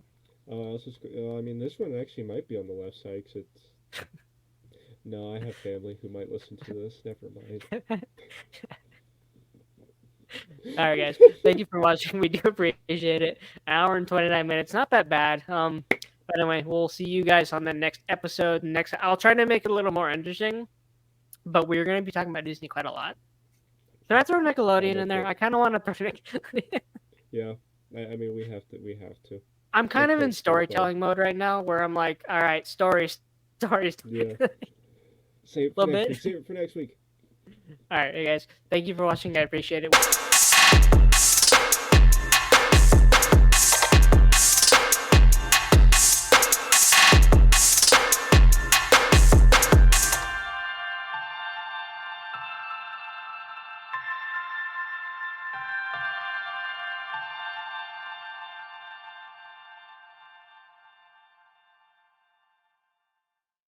I mean, this one actually might be on the left side because it's. No, I have family who might listen to this. Never mind. All right, guys. Thank you for watching. We do appreciate it. An hour and 29 minutes. Not that bad. But anyway, we'll see you guys on the next episode. I'll try to make it a little more interesting. But we're going to be talking about Disney quite a lot. Can I throw Nickelodeon in there? I kind of want to throw Nickelodeon. Yeah. I mean, we have to. I'm kind of in storytelling mode right now where I'm like, all right, stories. Yeah. Save it for next week. All right, guys. Thank you for watching. I appreciate it.